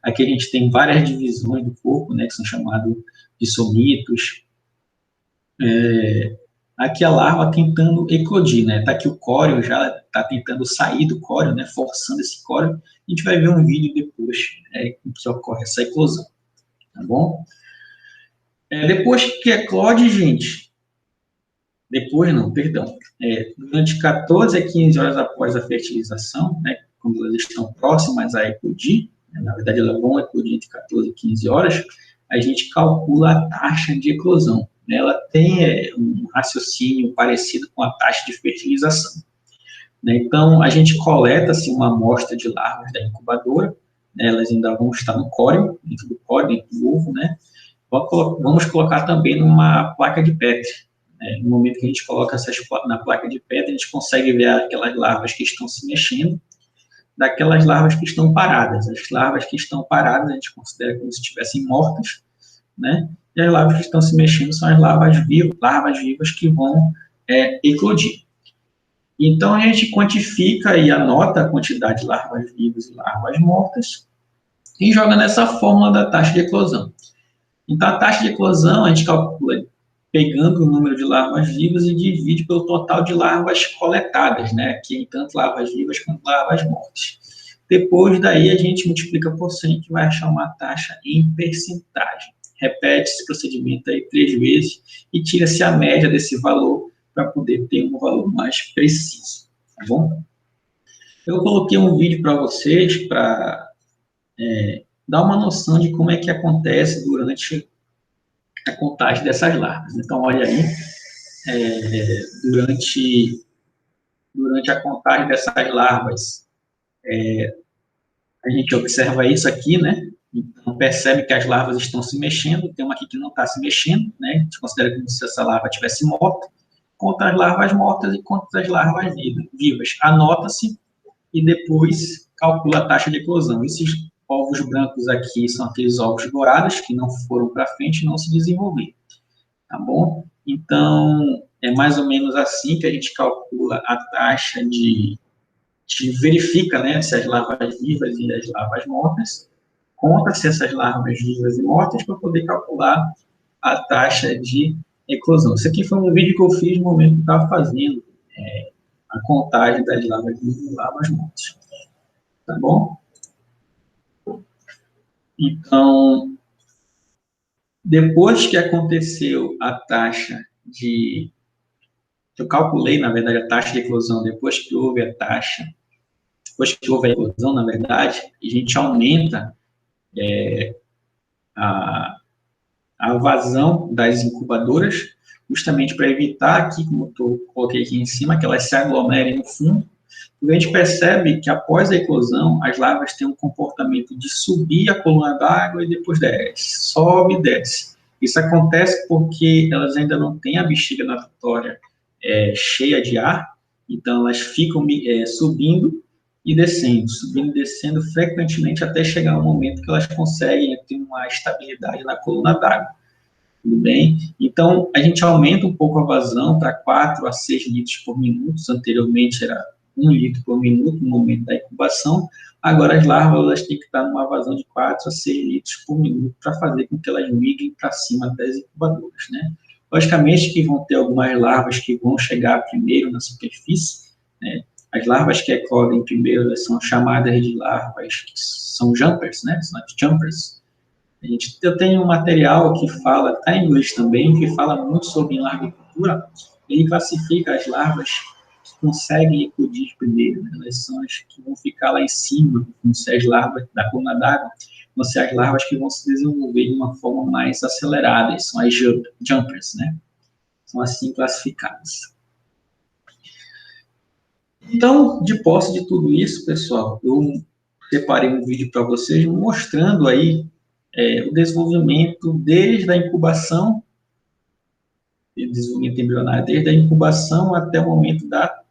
Aqui a gente tem várias divisões do corpo, né, que são chamados de somitos. Aqui a larva tentando eclodir, né? Tá aqui o córeo já está tentando sair do córeo, né? Forçando esse córeo. A gente vai ver um vídeo depois em que ocorre essa eclosão, tá bom? Depois que eclode, gente, depois não, perdão, durante 14 a 15 horas após a fertilização, né? Quando elas estão próximas a eclodir, né, na verdade elas vão eclodir entre 14 e 15 horas, a gente calcula a taxa de eclosão. Ela tem um raciocínio parecido com a taxa de fertilização, né? Então, a gente coleta assim, uma amostra de larvas da incubadora, né? Elas ainda vão estar no córeo, dentro do ovo, né? Vamos colocar também numa placa de Petri. No momento que a gente coloca essas na placa de Petri, a gente consegue ver aquelas larvas que estão se mexendo, daquelas larvas que estão paradas. As larvas que estão paradas a gente considera como se estivessem mortas, né? E as larvas que estão se mexendo são as larvas vivas que vão eclodir. Então, a gente quantifica e anota a quantidade de larvas vivas e larvas mortas e joga nessa fórmula da taxa de eclosão. Então, a taxa de eclosão a gente calcula pegando o número de larvas vivas e divide pelo total de larvas coletadas, né? Que tanto larvas vivas quanto larvas mortas. Depois daí, a gente multiplica por 100 que vai achar uma taxa em percentagem. Repete esse procedimento aí 3 vezes e tira-se a média desse valor para poder ter um valor mais preciso, tá bom? Eu coloquei um vídeo para vocês para dar uma noção de como é que acontece durante a contagem dessas larvas. Então, olha aí, durante a contagem dessas larvas, a gente observa isso aqui, né? Então, percebe que as larvas estão se mexendo, tem uma aqui que não está se mexendo, né? A gente considera como se essa larva estivesse morta, conta as larvas mortas e conta as larvas vivas. Anota-se e depois calcula a taxa de eclosão. Esses ovos brancos aqui são aqueles ovos dourados que não foram para frente e não se desenvolveram, tá bom? Então, é mais ou menos assim que a gente calcula a taxa verifica, né, se as larvas vivas e as larvas mortas, conta-se essas larvas vivas e mortas para poder calcular a taxa de eclosão. Isso aqui foi um vídeo que eu fiz no momento que eu estava fazendo a contagem das larvas vivas e larvas mortas. Tá bom? Então, depois que aconteceu a taxa de... Eu calculei, na verdade, a taxa de eclosão, depois que houve a eclosão, na verdade, a gente aumenta a vazão das incubadoras, justamente para evitar aqui, como eu coloquei aqui em cima, que elas se aglomerem no fundo. E a gente percebe que após a eclosão, as larvas têm um comportamento de subir a coluna d'água e depois desce, sobe e desce. Isso acontece porque elas ainda não têm a bexiga natatória cheia de ar, então elas ficam subindo e descendo frequentemente até chegar um momento que elas conseguem ter uma estabilidade na coluna d'água. Tudo bem? Então, a gente aumenta um pouco a vazão para 4 a 6 litros por minuto. Anteriormente era 1 litro por minuto no momento da incubação. Agora as larvas elas têm que estar numa vazão de 4 a 6 litros por minuto para fazer com que elas migrem para cima das incubadoras, né? Logicamente que vão ter algumas larvas que vão chegar primeiro na superfície, né? As larvas que eclodem primeiro, elas são chamadas de larvas que são jumpers, né? São jumpers. Eu tenho um material que fala, está em inglês também, que fala muito sobre larvicultura. Ele classifica as larvas que conseguem eclodir primeiro, né? Elas são as que vão ficar lá em cima, vão ser as larvas da coluna d'água, vão ser as larvas que vão se desenvolver de uma forma mais acelerada, são as jumpers, né? São assim classificadas. Então, de posse de tudo isso, pessoal, eu preparei um vídeo para vocês mostrando aí o desenvolvimento desde a incubação, desenvolvimento embrionário, desde a incubação até o momento da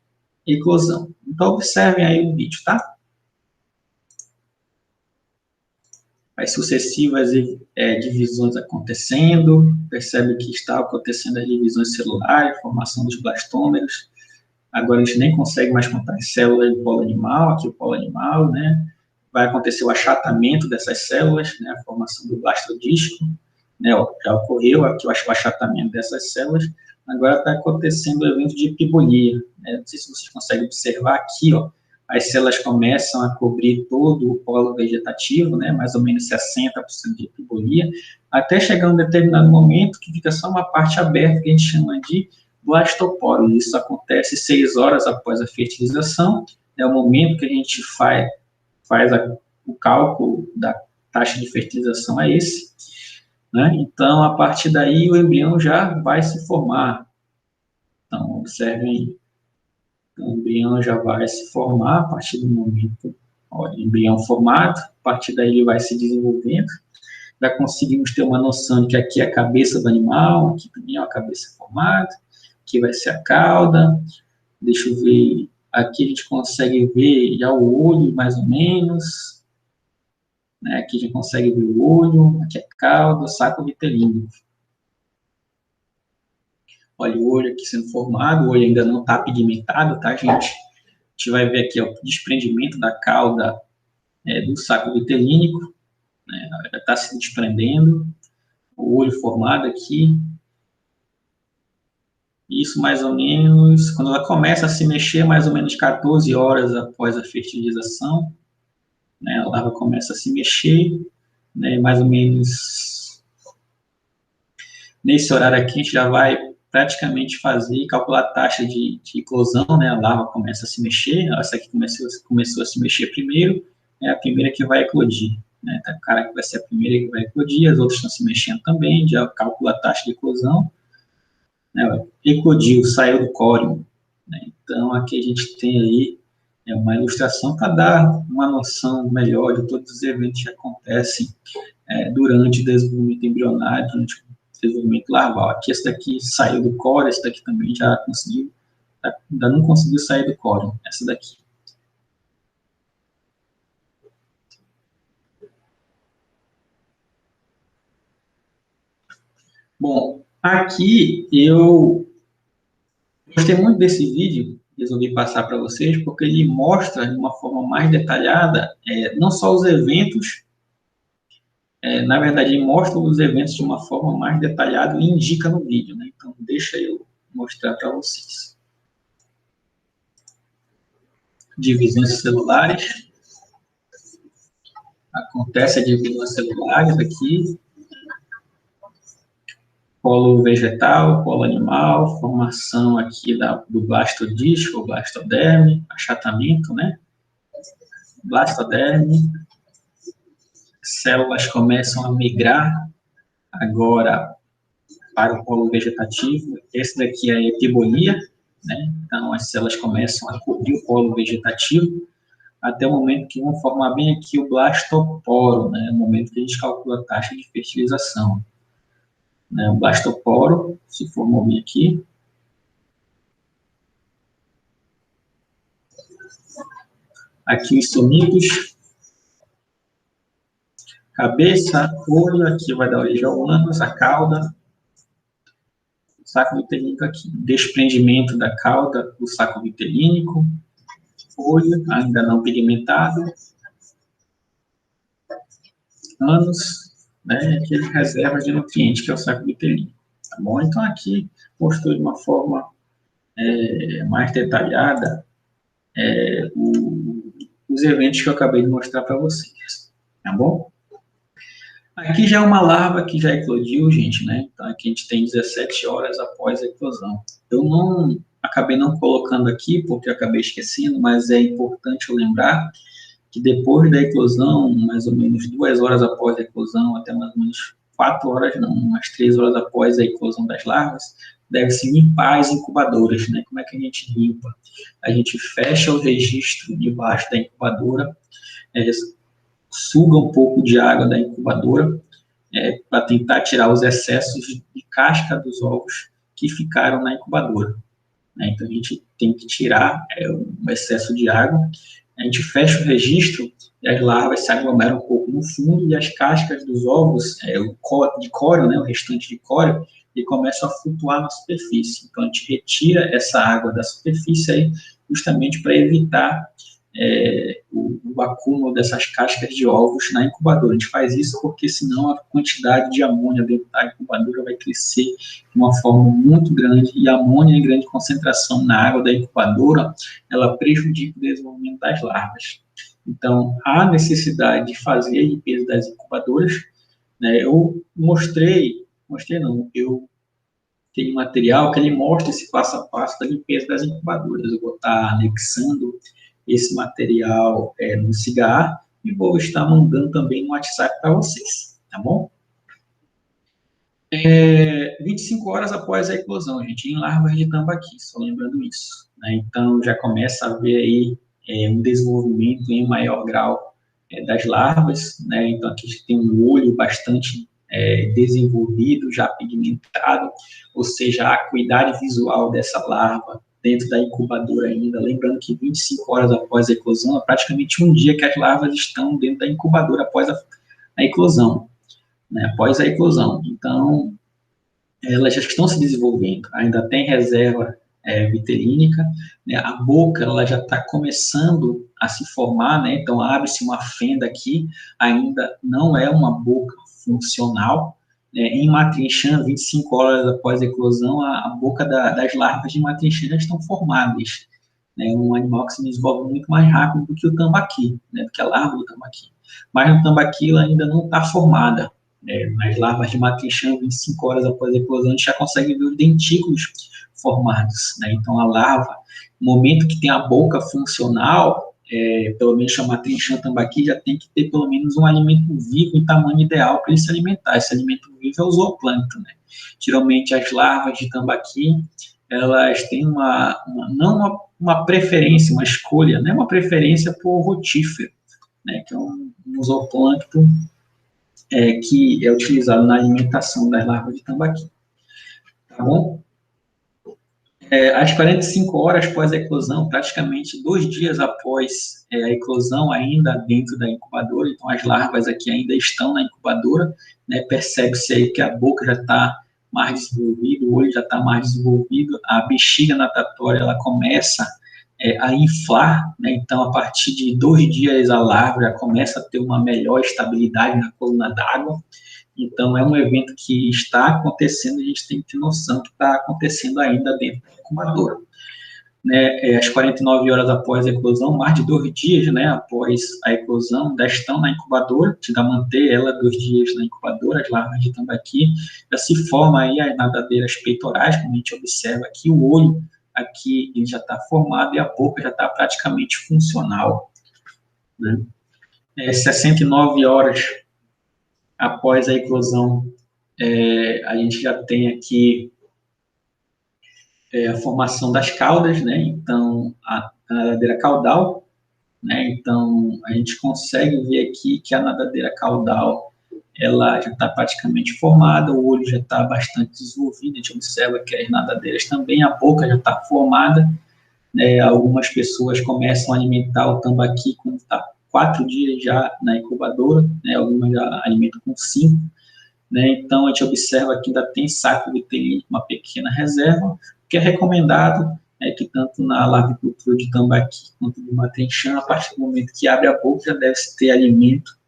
eclosão. Então, observem aí o vídeo, tá? As sucessivas divisões acontecendo, percebe que está acontecendo as divisões celulares, formação dos blastômeros. Agora a gente nem consegue mais contar as células do polo animal, aqui o polo animal, né? Vai acontecer o achatamento dessas células, né? A formação do blastodisco, né? Já ocorreu aqui o achatamento dessas células. Agora está acontecendo o evento de epibolia, né? Não sei se vocês conseguem observar aqui, ó, as células começam a cobrir todo o polo vegetativo, né? Mais ou menos 60% de epibolia, até chegar um determinado momento que fica só uma parte aberta que a gente chama de blastoporo. Isso acontece 6 horas após a fertilização, é o momento que a gente faz o cálculo da taxa de fertilização é esse, né? Então, a partir daí, o embrião já vai se formar. Então, observem, o embrião já vai se formar a partir do momento, ó, embrião formado, a partir daí ele vai se desenvolvendo, já conseguimos ter uma noção de que aqui é a cabeça do animal, aqui também é a cabeça formada, aqui vai ser a cauda, deixa eu ver, Aqui a gente consegue ver já o olho, mais ou menos, né? Aqui a gente consegue ver o olho, aqui é a cauda, o saco vitelino. Olha o olho aqui sendo formado, o olho ainda não está pigmentado, tá, gente? A gente vai ver aqui ó, o desprendimento da cauda do saco vitelínico, né? Está se desprendendo, o olho formado aqui. Isso mais ou menos, quando ela começa a se mexer, mais ou menos 14 horas após a fertilização, né? A larva começa a se mexer, né? Mais ou menos nesse horário aqui, a gente já vai praticamente fazer e calcular a taxa de eclosão, né? A larva começa a se mexer, essa aqui começou a se mexer primeiro, é a primeira que vai eclodir, né? Tá, o cara que vai ser a primeira que vai eclodir, as outras estão se mexendo também, já calcula a taxa de eclosão, né? Eclodiu, saiu do córeo, né? Então, aqui a gente tem aí uma ilustração para dar uma noção melhor de todos os eventos que acontecem durante o desenvolvimento embrionário, durante o desenvolvimento larval. Aqui esse daqui saiu do córeo, esse daqui também já conseguiu, ainda não conseguiu sair do córeo, essa daqui. Bom, aqui eu gostei muito desse vídeo, resolvi passar para vocês, porque ele mostra de uma forma mais detalhada, não só os eventos, na verdade, ele mostra os eventos de uma forma mais detalhada e indica no vídeo, né? Então, deixa eu mostrar para vocês. Divisões celulares. Acontece a divisão celulares aqui. Polo vegetal, polo animal, formação aqui do blastodisco, blastoderme, achatamento, né? Blastoderme. Células começam a migrar agora para o polo vegetativo. Esse daqui é a epibolia, né? Então, as células começam a cobrir o polo vegetativo até o momento que vão formar bem aqui o blastoporo, né? No momento que a gente calcula a taxa de fertilização. Né? O blastoporo se formou bem aqui. Aqui os sonídeos. Cabeça, olho, aqui vai dar origem ao ânus, a cauda. Saco vitelínico aqui. Desprendimento da cauda do saco vitelínico. Olho, ainda não pigmentado. Ânus, né? Aqui as reservas de nutrientes, que é o saco vitelínico. Tá bom? Então, aqui mostrou de uma forma mais detalhada os eventos que eu acabei de mostrar para vocês. Tá bom? Aqui já é uma larva que já eclodiu, gente, né? Então, aqui a gente tem 17 horas após a eclosão. Eu acabei não colocando aqui, porque eu acabei esquecendo, mas é importante eu lembrar que depois da eclosão, mais ou menos 2 horas após a eclosão, até mais ou menos 4 horas, não, umas 3 horas após a eclosão das larvas, deve-se limpar as incubadoras, né? Como é que a gente limpa? A gente fecha o registro debaixo da incubadora, suga um pouco de água da incubadora para tentar tirar os excessos de casca dos ovos que ficaram na incubadora. Né? Então, a gente tem que tirar o excesso de água, a gente fecha o registro e as larvas se aglomeram um pouco no fundo e as cascas dos ovos, de córeo, né, o restante de córeo, e começam a flutuar na superfície. Então, a gente retira essa água da superfície aí, justamente para evitar o acúmulo dessas cascas de ovos na incubadora. A gente faz isso porque senão a quantidade de amônia dentro da incubadora vai crescer de uma forma muito grande, e a amônia em grande concentração na água da incubadora, ela prejudica o desenvolvimento das larvas. Então, há necessidade de fazer a limpeza das incubadoras, né? Eu eu tenho material que ele mostra esse passo a passo da limpeza das incubadoras. Eu vou estar anexando esse material no Cigar e vou estar mandando também no WhatsApp para vocês, tá bom? 25 horas após a eclosão, gente, em larvas de tambaqui, só lembrando isso. Né? Então, já começa a ver aí um desenvolvimento em maior grau das larvas, né? Então, aqui a gente tem um olho bastante desenvolvido, já pigmentado, ou seja, a acuidade visual dessa larva dentro da incubadora ainda, lembrando que 25 horas após a eclosão, é praticamente um dia que as larvas estão dentro da incubadora após a eclosão, né, após a eclosão. Então, elas já estão se desenvolvendo, ainda tem reserva vitelínica, né, a boca ela já está começando a se formar, né, então abre-se uma fenda aqui, ainda não é uma boca funcional, né, em Matrinchã, 25 horas após a eclosão, a boca das larvas de Matrinchã já estão formadas, né, um animal que se desenvolve muito mais rápido do que o tambaqui, né, do que a larva do tambaqui, mas no tambaqui ela ainda não está formada. Nas larvas de Matrinchã, 25 horas após a eclosão, a gente já consegue ver os dentículos formados, né? Então, a larva, no momento que tem a boca funcional, pelo menos a Matrinchã tambaqui, já tem que ter pelo menos um alimento vivo em tamanho ideal para ele se alimentar. Esse alimento vivo é o zooplâncton, né? Geralmente, as larvas de tambaqui, elas têm não uma preferência, uma escolha, né? Uma preferência por rotífero, né? Que é um zooplâncton que é utilizado na alimentação das larvas de tambaqui. Tá bom? Às 45 horas após a eclosão, praticamente 2 dias após a eclosão, ainda dentro da incubadora, então as larvas aqui ainda estão na incubadora, né, percebe-se aí que a boca já está mais desenvolvida, o olho já está mais desenvolvido, a bexiga natatória ela começa a inflar, né, então a partir de 2 dias a larva já começa a ter uma melhor estabilidade na coluna d'água. Então, é um evento que está acontecendo, a gente tem que ter noção que está acontecendo ainda dentro da incubadora. Né, às 49 horas após a eclosão, mais de 2 dias, né, após a eclosão, ainda estão na incubadora, ainda manter ela 2 dias na incubadora, as larvas de tambaqui, já se formam aí as nadadeiras peitorais, como a gente observa aqui, o olho aqui ele já está formado e a boca já está praticamente funcional. Né. 69 horas após a eclosão, a gente já tem aqui a formação das caudas, né? Então, a nadadeira caudal, né? Então, a gente consegue ver aqui que a nadadeira caudal, ela já está praticamente formada, o olho já está bastante desenvolvido, a gente observa que as nadadeiras também, a boca já está formada, né? Algumas pessoas começam a alimentar o tambaqui quando está 4 dias já na incubadora, né? Algumas já alimentam com 5. Né? Então, a gente observa que ainda tem saco vitelínico, uma pequena reserva, o que é recomendado que tanto na larvicultura de tambaqui quanto de Matrinchã, a partir do momento que abre a boca, já deve-se ter alimento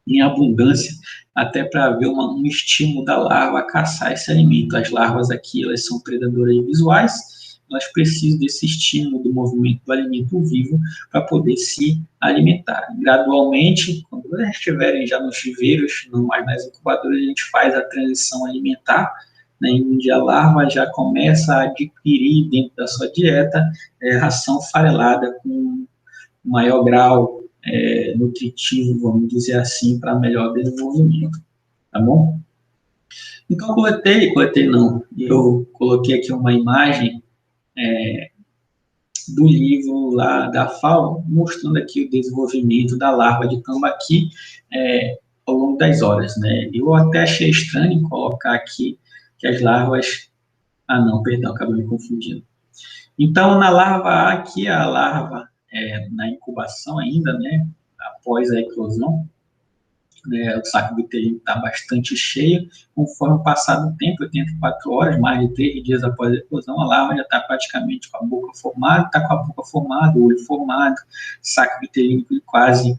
em abundância, até para haver um estímulo da larva a caçar esse alimento. As larvas aqui, elas são predadoras visuais, elas precisam desse estímulo do movimento do alimento vivo para poder se alimentar. Gradualmente, quando elas estiverem já nos viveiros, não mais nas incubadoras, a gente faz a transição alimentar, né, onde a larva já começa a adquirir dentro da sua dieta ração farelada com maior grau nutritivo, vamos dizer assim, para melhor desenvolvimento. Tá bom? Então, eu coloquei aqui uma imagem do livro lá da FAO, mostrando aqui o desenvolvimento da larva de tambaqui ao longo das horas, né? Eu até achei estranho colocar aqui que as larvas... Ah, não, perdão, acabei me confundindo. Então, na larva A, aqui a larva na incubação ainda, né? Após a eclosão, né, o saco vitelino está bastante cheio, conforme o passar do tempo, 84 horas, mais de 3 dias após a eclosão, a larva já está praticamente com a boca formada, está com a boca formada, o olho formado, saco vitelino quase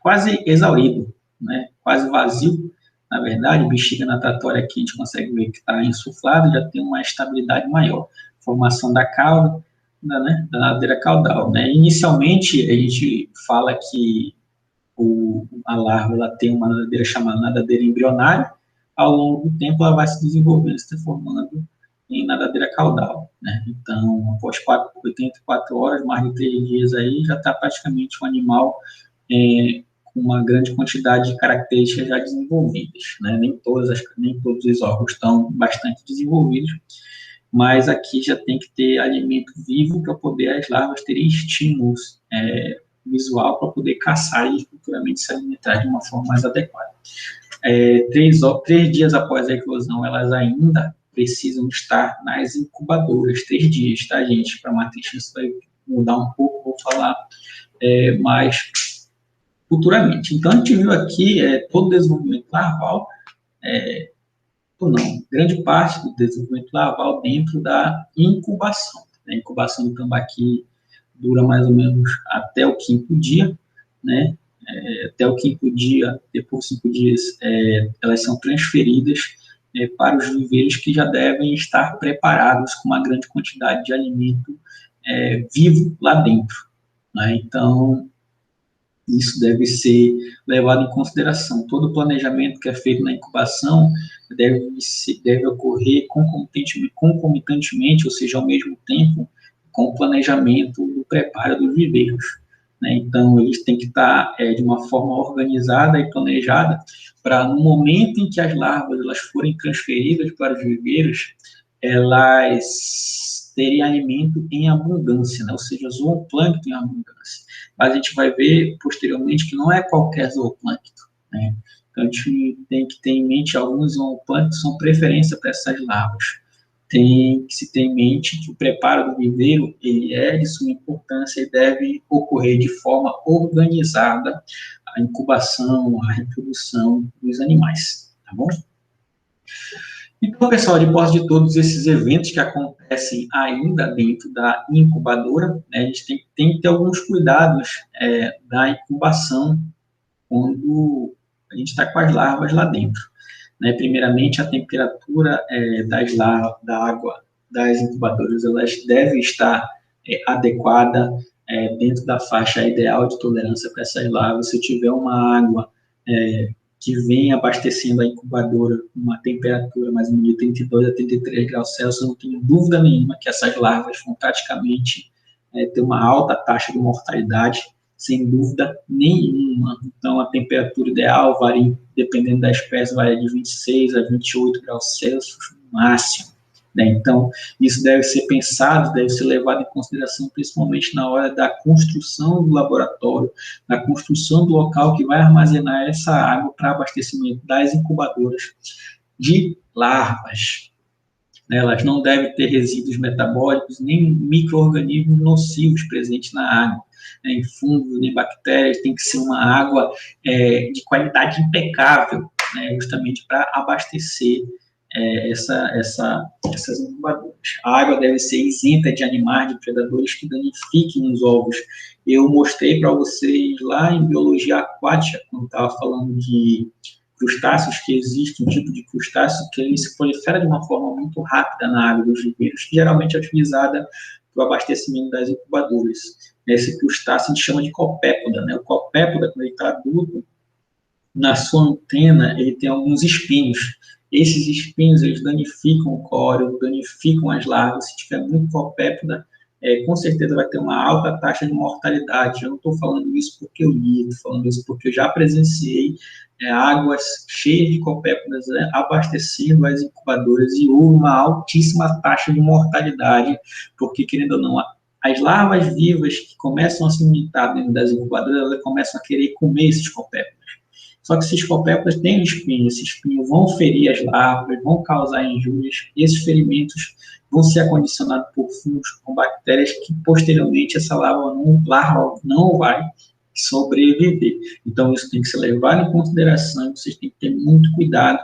quase exaurido, né, quase vazio, na verdade, bexiga natatória aqui a gente consegue ver que está insuflado, já tem uma estabilidade maior, formação da cauda, né, da nadadeira caudal, né. Inicialmente, a gente fala que a larva ela tem uma nadadeira chamada nadadeira embrionária, ao longo do tempo ela vai se desenvolvendo, se formando em nadadeira caudal, né. Então, após 84 horas, mais de 3 dias aí, já está praticamente um animal com uma grande quantidade de características já desenvolvidas, né. Nem todos os órgãos estão bastante desenvolvidos, mas aqui já tem que ter alimento vivo para poder as larvas terem estímulos visual para poder caçar e futuramente se alimentar de uma forma mais adequada. 3 dias após a eclosão, elas ainda precisam estar nas incubadoras 3 dias, tá, gente? Para matriz, isso vai mudar um pouco, vou falar mais futuramente. Então, a gente viu aqui todo o desenvolvimento larval, ou não, grande parte do desenvolvimento larval dentro da incubação. A incubação do tambaqui dura mais ou menos até o 5º dia, né? Até o 5º dia, depois de 5 dias, elas são transferidas para os viveiros que já devem estar preparados com uma grande quantidade de alimento vivo lá dentro, né? Então, isso deve ser levado em consideração. Todo o planejamento que é feito na incubação deve ocorrer concomitantemente, ou seja, ao mesmo tempo, com o planejamento do preparo dos viveiros, né? Então, eles têm que estar de uma forma organizada e planejada para, no momento em que as larvas elas forem transferidas para os viveiros, elas terem alimento em abundância, né? Ou seja, zooplâncton em abundância. Mas a gente vai ver posteriormente que não é qualquer zooplâncton, né? Então, a gente tem que ter em mente alguns zooplânctons são preferência para essas larvas. Tem que se ter em mente que o preparo do viveiro ele é de suma importância e deve ocorrer de forma organizada a incubação, a reprodução dos animais, tá bom? Então, pessoal, depois de todos esses eventos que acontecem ainda dentro da incubadora, né, a gente tem que ter alguns cuidados da incubação quando a gente está com as larvas lá dentro, né? Primeiramente, a temperatura da água das incubadoras elas deve estar adequada dentro da faixa ideal de tolerância para essas larvas. Se eu tiver uma água que vem abastecendo a incubadora com uma temperatura mais ou menos de 32 a 33 graus Celsius, eu não tenho dúvida nenhuma que essas larvas vão praticamente ter uma alta taxa de mortalidade, sem dúvida nenhuma. Então, a temperatura ideal varia, dependendo da espécie, varia de 26 a 28 graus Celsius no máximo, né? Então, isso deve ser pensado, deve ser levado em consideração, principalmente na hora da construção do laboratório, na construção do local que vai armazenar essa água para abastecimento das incubadoras de larvas. Elas não devem ter resíduos metabólicos, nem micro-organismos nocivos presentes na água, nem fungos, nem bactérias. Tem que ser uma água de qualidade impecável, né, justamente para abastecer essas incubadoras. A água deve ser isenta de animais, de predadores que danifiquem os ovos. Eu mostrei para vocês lá em biologia aquática, quando estava falando de crustáceos, que existe um tipo de crustáceo que ele se prolifera de uma forma muito rápida na água dos viveiros, que geralmente é utilizada para o abastecimento das incubadoras. Esse crustáceo a gente chama de copépoda, né? O copépoda, quando ele está adulto, na sua antena, ele tem alguns espinhos. Esses espinhos, eles danificam o córeo, danificam as larvas. Se tiver muito copépoda, com certeza vai ter uma alta taxa de mortalidade. Eu não estou falando isso porque eu li, estou falando isso porque eu já presenciei águas cheias de copépodas abastecendo as incubadoras e houve uma altíssima taxa de mortalidade, porque, querendo ou não, as larvas vivas que começam a se alimentar dentro das incubadoras, elas começam a querer comer esses copépodas. Só que esses copépodas têm espinho, esses espinhos vão ferir as larvas, vão causar injúrias, e esses ferimentos vão ser acondicionados por fungos, com bactérias que posteriormente essa larva não vai sobreviver. Então, isso tem que ser levado em consideração, vocês têm que ter muito cuidado,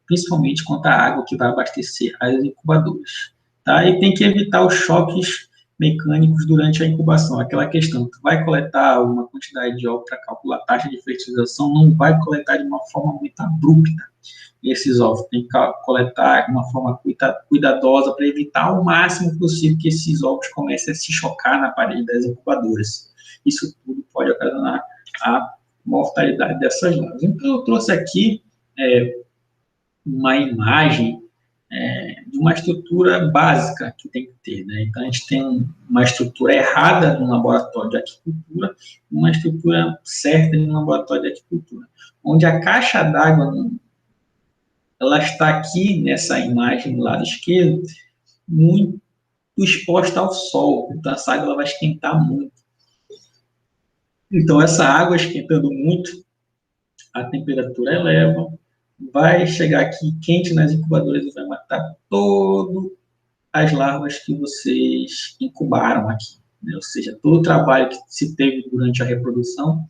principalmente quanto à água que vai abastecer as incubadoras. Tá? E tem que evitar os choques mecânicos durante a incubação. Aquela questão, tu vai coletar uma quantidade de ovos para calcular a taxa de fertilização, não vai coletar de uma forma muito abrupta esses ovos. Tem que coletar de uma forma cuidadosa para evitar o máximo possível que esses ovos comecem a se chocar na parede das incubadoras. Isso tudo pode ocasionar a mortalidade dessas larvas. Então, eu trouxe aqui uma imagem de uma estrutura básica que tem que ter, né? Então, a gente tem uma estrutura errada no laboratório de aquicultura e uma estrutura certa no laboratório de aquicultura, onde a caixa d'água, ela está aqui nessa imagem do lado esquerdo, muito exposta ao sol, então essa água ela vai esquentar muito. Então, essa água esquentando muito, a temperatura eleva, vai chegar aqui quente nas incubadoras e vai matar todas as larvas que vocês incubaram aqui, né? Ou seja, todo o trabalho que se teve durante a reprodução,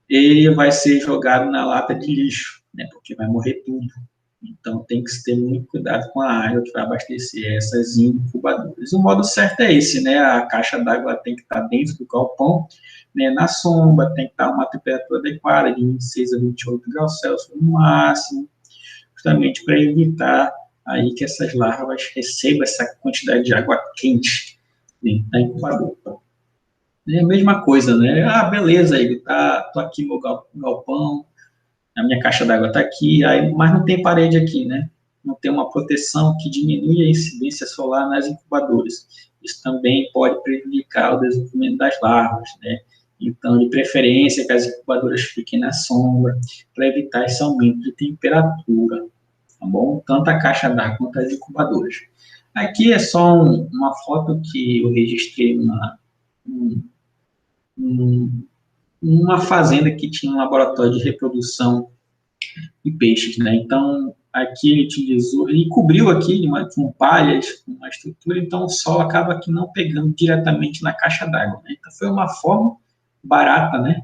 ele vai ser jogado na lata de lixo, né? Porque vai morrer tudo. Então, tem que se ter muito cuidado com a água que vai abastecer essas incubadoras. O modo certo é esse, né? A caixa d'água tem que estar dentro do galpão, né? Na sombra, tem que estar uma temperatura adequada, de 26 a 28 graus Celsius no máximo, justamente para evitar aí que essas larvas recebam essa quantidade de água quente dentro da incubadora. É a mesma coisa, né? Ah, beleza, Igor, tô aqui no galpão, a minha caixa d'água está aqui, aí, mas não tem parede aqui, né? Não tem uma proteção que diminui a incidência solar nas incubadoras. Isso também pode prejudicar o desenvolvimento das larvas, né? Então, de preferência, que as incubadoras fiquem na sombra, para evitar esse aumento de temperatura, tá bom? Tanto a caixa d'água quanto as incubadoras. Aqui é só uma foto que eu registrei numa fazenda que tinha um laboratório de reprodução de peixes, né? Então, aqui ele utilizou, ele cobriu aqui com palhas, com uma estrutura, então o sol acaba aqui não pegando diretamente na caixa d'água, né? Então, foi uma forma barata, né,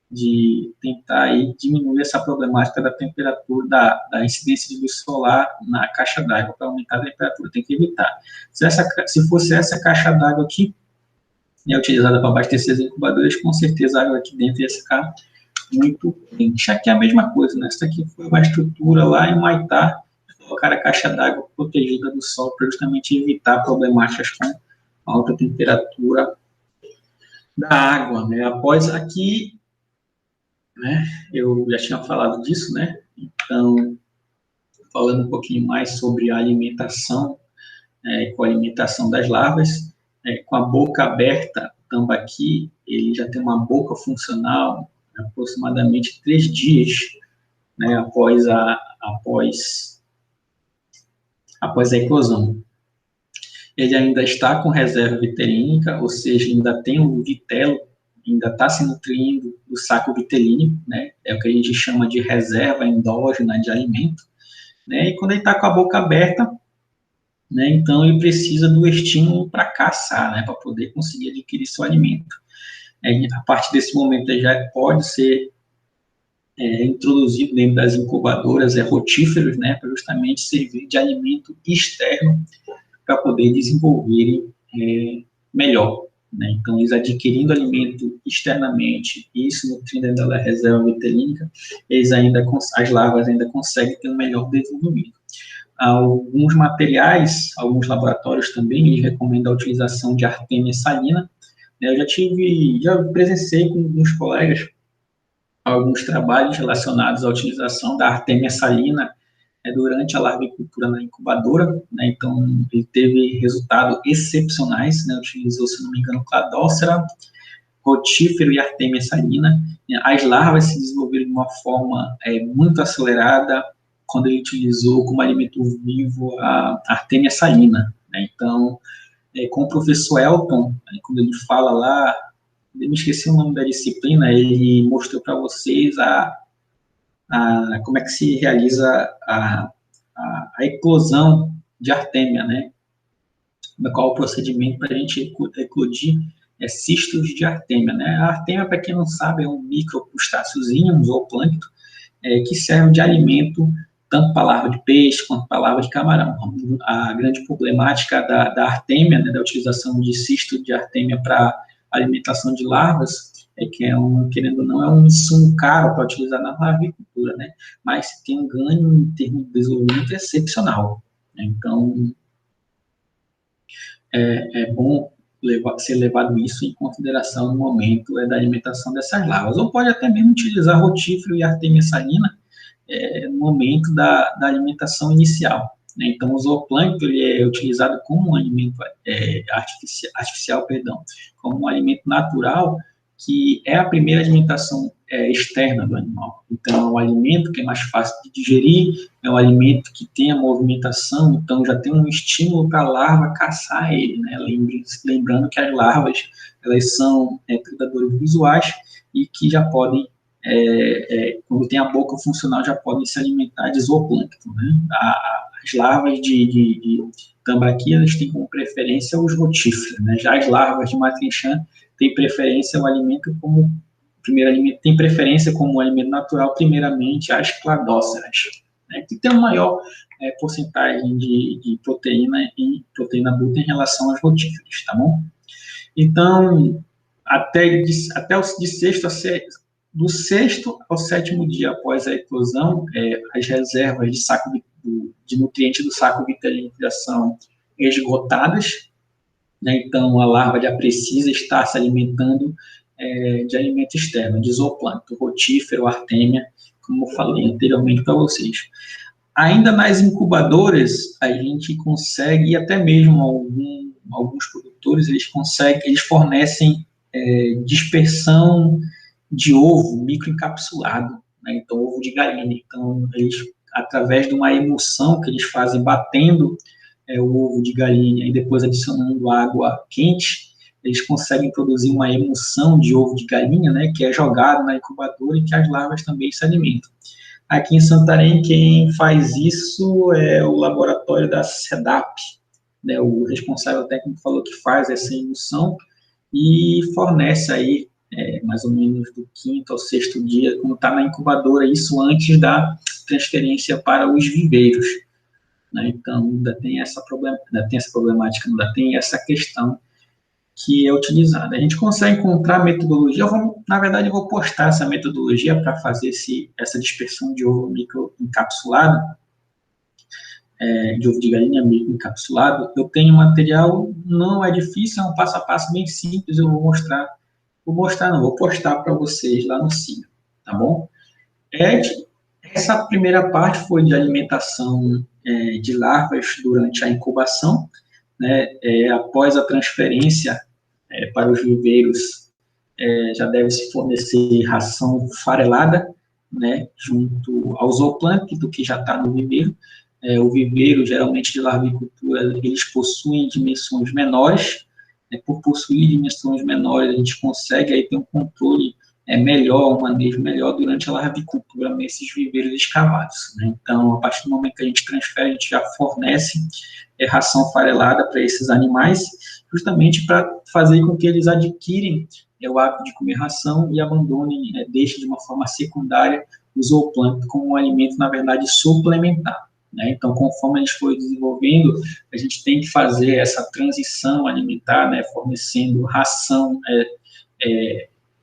de tentar aí diminuir essa problemática da temperatura, da incidência de luz solar na caixa d'água, para aumentar a temperatura, tem que evitar. Se fosse essa caixa d'água aqui, né, utilizada para abastecer as incubadoras, com certeza a água aqui dentro ia ficar muito quente. Aqui é a mesma coisa, né? Essa aqui foi uma estrutura lá em Humaitá, colocar a caixa d'água protegida do sol para justamente evitar problemáticas com alta temperatura da água, né? Após aqui, né, eu já tinha falado disso, né? Então, falando um pouquinho mais sobre a alimentação, com a alimentação das larvas, com a boca aberta, o tambaqui, ele já tem uma boca funcional aproximadamente 3 dias, né, após a eclosão. Ele ainda está com reserva vitelínica, ou seja, ainda tem o vitelo, ainda está se nutrindo do saco vitelínico, né, é o que a gente chama de reserva endógena de alimento, né, e quando ele está com a boca aberta, né, então ele precisa do estímulo para caçar, né, para poder conseguir adquirir seu alimento. A partir desse momento ele já pode ser introduzido dentro das incubadoras rotíferos, né, para justamente servir de alimento externo para poder desenvolverem melhor, né. Então, eles adquirindo alimento externamente e se nutrindo da reserva vitelínica, as larvas ainda conseguem ter um melhor desenvolvimento. Alguns materiais, alguns laboratórios também, eles recomendam a utilização de Artemia salina, né. Eu já presenciei com alguns colegas alguns trabalhos relacionados à utilização da Artemia salina durante a larvicultura na incubadora, né. Então, ele teve resultados excepcionais, né. Utilizou, se não me engano, Cladócera, rotífero e Artemia salina. As larvas se desenvolveram de uma forma muito acelerada quando ele utilizou como alimento vivo a Artemia salina, né. Então, com o professor Elton, quando ele fala lá, eu me esqueci o nome da disciplina, ele mostrou para vocês como é que se realiza a eclosão de Artemia, né? Qual o procedimento para a gente eclodir cistos de Artemia, né? A Artemia, para quem não sabe, é um microcrustáceozinho, um zooplâncton, que serve de alimento tanto para larva de peixe quanto para larva de camarão. A grande problemática da Artemia, né, da utilização de cisto de Artemia para alimentação de larvas, que querendo ou não, é um insumo caro para utilizar na larvicultura, né? Mas tem um ganho em termos de desenvolvimento excepcional, né? Então, é bom ser levado isso em consideração no momento da alimentação dessas larvas. Ou pode até mesmo utilizar rotífero e Artemia salina no momento da alimentação inicial, né? Então, o zooplâncton ele é utilizado como um alimento artificial, como um alimento natural, que é a primeira alimentação externa do animal. Então, é um alimento que é mais fácil de digerir, é um alimento que tem a movimentação, então já tem um estímulo para a larva caçar ele, né? Lembrando que as larvas, elas são predadores visuais e que já podem quando tem a boca funcional, já podem se alimentar de zooplâncton, né? As larvas de tambaqui, elas têm como preferência os rotíferos, né? Já as larvas de matrinchã têm preferência o alimento como primeiro alimento, tem preferência como alimento natural, primeiramente as cladóceras, né? Que tem uma maior porcentagem de proteína e proteína bruta em relação aos rotíferos, tá bom? Então, do sexto ao sétimo dia após a eclosão, as reservas de nutrientes do saco vitalino já são esgotadas, né? Então a larva já precisa estar se alimentando de alimento externo, de zooplâncton, rotífero, artêmia, como eu falei anteriormente para vocês. Ainda nas incubadoras, a gente consegue, e até mesmo alguns produtores, eles fornecem dispersão de ovo microencapsulado, né? Então, ovo de galinha. Então, eles, através de uma emulsão que eles fazem batendo o ovo de galinha e depois adicionando água quente, eles conseguem produzir uma emulsão de ovo de galinha, né, que é jogado na incubadora e que as larvas também se alimentam. Aqui em Santarém, quem faz isso é o laboratório da SEDAP, né, o responsável técnico falou que faz essa emulsão e fornece aí mais ou menos do quinto ao sexto dia, quando está na incubadora, isso antes da transferência para os viveiros, né? Então, ainda tem essa problemática, ainda tem essa questão que é utilizada. A gente consegue encontrar metodologia, na verdade, eu vou postar essa metodologia para fazer essa dispersão de ovo microencapsulado, de ovo de galinha microencapsulado. Eu tenho material, não é difícil, é um passo a passo bem simples, eu vou postar para vocês lá no Siga, tá bom? Essa primeira parte foi de alimentação de larvas durante a incubação, né? Após a transferência para os viveiros, já deve se fornecer ração farelada, né? Junto ao zooplâncton que já está no viveiro. O viveiro, geralmente de larvicultura, eles possuem dimensões menores. Por possuir dimensões menores, a gente consegue aí ter um controle melhor, um manejo melhor durante a larvicultura nesses viveiros escavados, né? Então, a partir do momento que a gente transfere, a gente já fornece ração farelada para esses animais, justamente para fazer com que eles adquirem o hábito de comer ração e abandonem, deixem de uma forma secundária o zooplâncton como um alimento, na verdade, suplementar, né? Então, conforme a gente for desenvolvendo, a gente tem que fazer essa transição alimentar, né, fornecendo ração,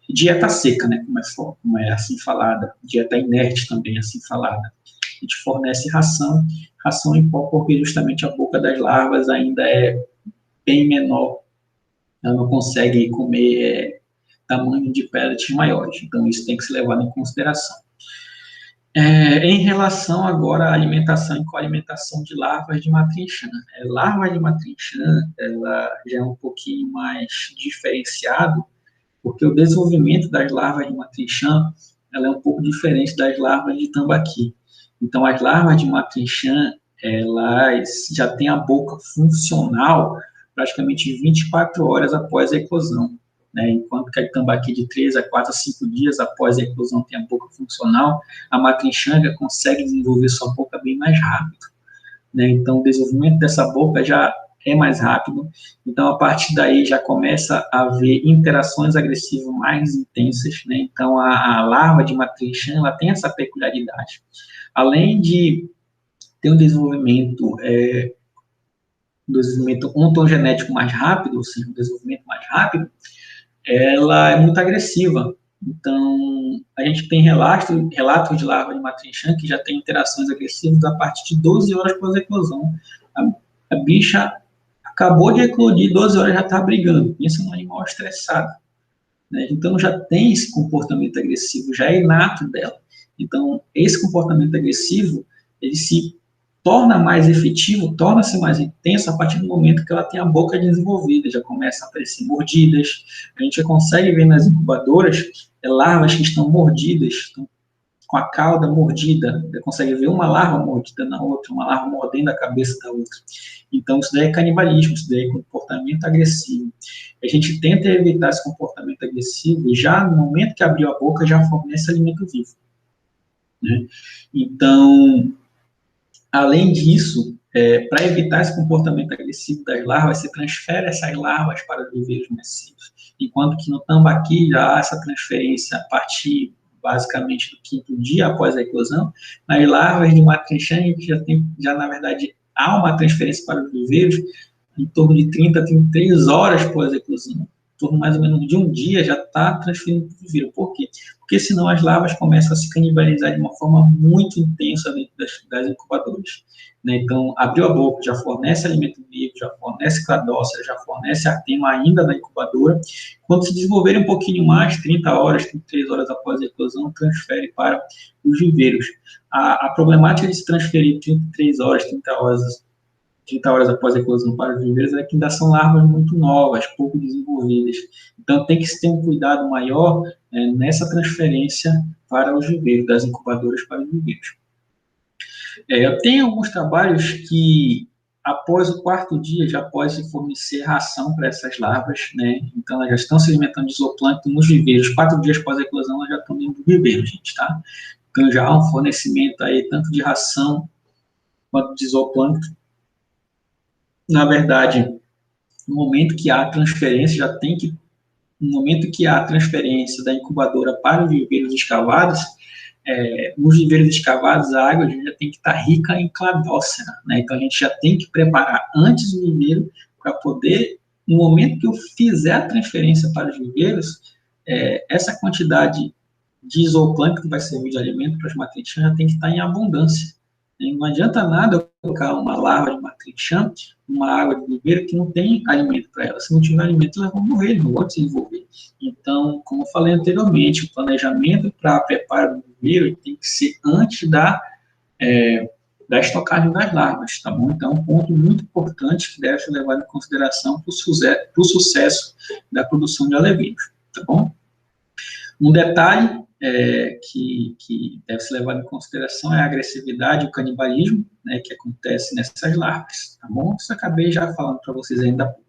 dieta seca, né, como é assim falada, dieta inerte também assim falada. A gente fornece ração em pó, porque justamente a boca das larvas ainda é bem menor, ela não consegue comer tamanho de pellets maiores, então isso tem que ser levado em consideração. Em relação agora à alimentação e coalimentação de larvas de matrinchã. Larva de matrinchã, ela já é um pouquinho mais diferenciado, porque o desenvolvimento das larvas de matrinchã, ela é um pouco diferente das larvas de tambaqui. Então, as larvas de matrinchã, elas já têm a boca funcional praticamente 24 horas após a eclosão, né? Enquanto que a tambaqui de 3 a 4 a 5 dias após a eclosão tem a boca funcional, a matrinchã consegue desenvolver sua boca bem mais rápido, né? Então, o desenvolvimento dessa boca já é mais rápido, então a partir daí já começa a haver interações agressivas mais intensas, né? Então a larva de matrinchã, ela tem essa peculiaridade. Além de ter um desenvolvimento ontogenético mais rápido, ou seja, um desenvolvimento mais rápido, ela é muito agressiva. Então, a gente tem relatos de larva de matrinchã que já tem interações agressivas a partir de 12 horas após a eclosão. A bicha acabou de eclodir, 12 horas já está brigando. Pensa num animal estressado, né? Então, já tem esse comportamento agressivo, já é inato dela. Então, esse comportamento agressivo, ele se torna mais efetivo, torna-se mais intenso a partir do momento que ela tem a boca desenvolvida, já começa a aparecer mordidas. A gente já consegue ver nas incubadoras larvas que estão mordidas, estão com a cauda mordida, você consegue ver uma larva mordida na outra, uma larva mordendo a cabeça da outra. Então, isso daí é canibalismo, isso daí é comportamento agressivo. A gente tenta evitar esse comportamento agressivo e já no momento que abriu a boca, já fornece alimento vivo, né? Então, além disso, para evitar esse comportamento agressivo das larvas, você transfere essas larvas para os viveiros massivos. Enquanto que no tambaqui já há essa transferência a partir, basicamente, do 5º dia após a eclosão. Nas larvas de matrinchã, a gente já na verdade, há uma transferência para os viveiros em torno de 30 a 33 horas após a eclosão. Em torno mais ou menos de um dia já está transferindo para o viveiro. Por quê? Porque senão as larvas começam a se canibalizar de uma forma muito intensa dentro das incubadoras, né? Então, abriu a boca, já fornece alimento vivo, já fornece cladócera, já fornece artema ainda na incubadora. Quando se desenvolverem um pouquinho mais, 30 horas, 33 horas após a eclosão, transfere para os viveiros. A problemática de se transferir 33 horas, 30 horas após a eclosão para os viveiros é que ainda são larvas muito novas, pouco desenvolvidas. Então, tem que se ter um cuidado maior nessa transferência para os viveiros, das incubadoras para os viveiros. Tem alguns trabalhos que, após o 4º dia, já pode se fornecer ração para essas larvas, né? Então, elas já estão se alimentando de zooplâncton nos viveiros. 4 dias após a eclosão, elas já estão dentro do viveiro, gente, tá? Então, já há um fornecimento aí, tanto de ração quanto de zooplâncton. Na verdade, no momento que há a transferência, no momento que há a transferência da incubadora para os viveiros escavados, nos viveiros escavados, a água já tem que estar rica em cladócera, né? Então, a gente já tem que preparar antes o viveiro para poder, no momento que eu fizer a transferência para os viveiros, essa quantidade de zooplâncton que vai servir de alimento para as matrinchãs já tem que estar em abundância. Não adianta nada eu colocar uma larva de matrinchã, uma água de viveiro que não tem alimento para ela. Se não tiver alimento, elas vão morrer, não vão desenvolver. Então, como eu falei anteriormente, o planejamento para preparo do viveiro tem que ser antes da estocagem das larvas, tá bom? Então, é um ponto muito importante que deve ser levado em consideração para o sucesso da produção de alevinos, tá bom? Um detalhe que deve ser levado em consideração é a agressividade e o canibalismo, né, que acontece nessas larvas, tá bom? Isso eu acabei já falando para vocês ainda há pouco.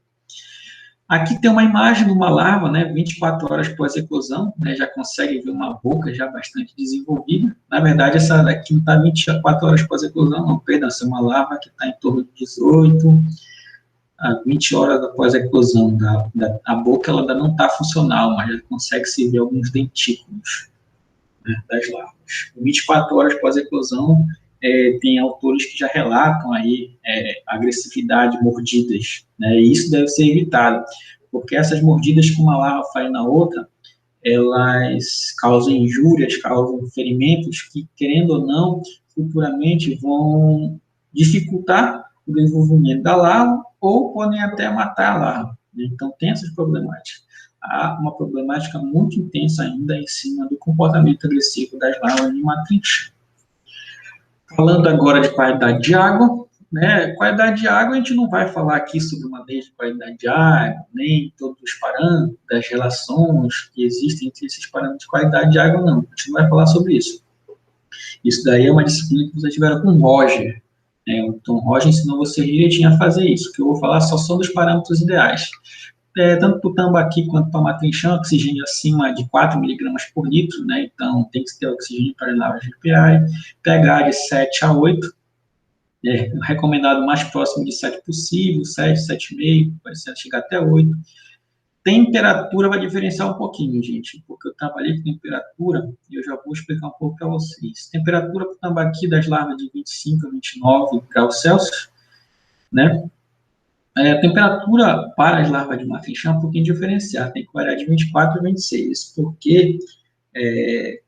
Aqui tem uma imagem de uma larva, né, 24 horas após a eclosão, né, já consegue ver uma boca já bastante desenvolvida. Na verdade, essa daqui não está 24 horas após a eclosão, não, perdão, essa é uma larva que está em torno de 18 a 20 horas após a eclosão. A boca ela ainda não está funcional, mas já consegue se ver alguns dentículos, né, das larvas. 24 horas após a eclosão, tem autores que já relatam aí agressividade, mordidas, né, e isso deve ser evitado, porque essas mordidas que uma larva faz na outra, elas causam injúrias, causam ferimentos que, querendo ou não, futuramente vão dificultar o desenvolvimento da larva ou podem até matar a larva. Então, tem essas problemáticas. Há uma problemática muito intensa ainda em cima do comportamento agressivo das larvas de matrinchã. Falando agora de qualidade de água, né? Qualidade de água, a gente não vai falar aqui sobre uma lei de qualidade de água, nem todos os parâmetros, das relações que existem entre esses parâmetros de qualidade de água, não. A gente não vai falar sobre isso. Isso daí é uma disciplina que vocês tiveram com o Roger. Então, o Roger ensinou vocês direitinho a fazer isso. O que eu vou falar só são dos parâmetros ideais. Tanto para o tambaqui quanto para a matrinchã, oxigênio acima de 4 mg por litro, né? Então tem que ter oxigênio para lavagem de PI, pH de 7 a 8, recomendado mais próximo de 7 possível, 7, 7,5, pode chegar até 8. Temperatura vai diferenciar um pouquinho, gente, porque eu trabalhei com temperatura e eu já vou explicar um pouco para vocês. Temperatura para o tambaqui das larvas de 25 a 29 graus Celsius, né? A temperatura para as larvas de matrinchã é um pouquinho diferenciada, tem que variar de 24 a 26, porque,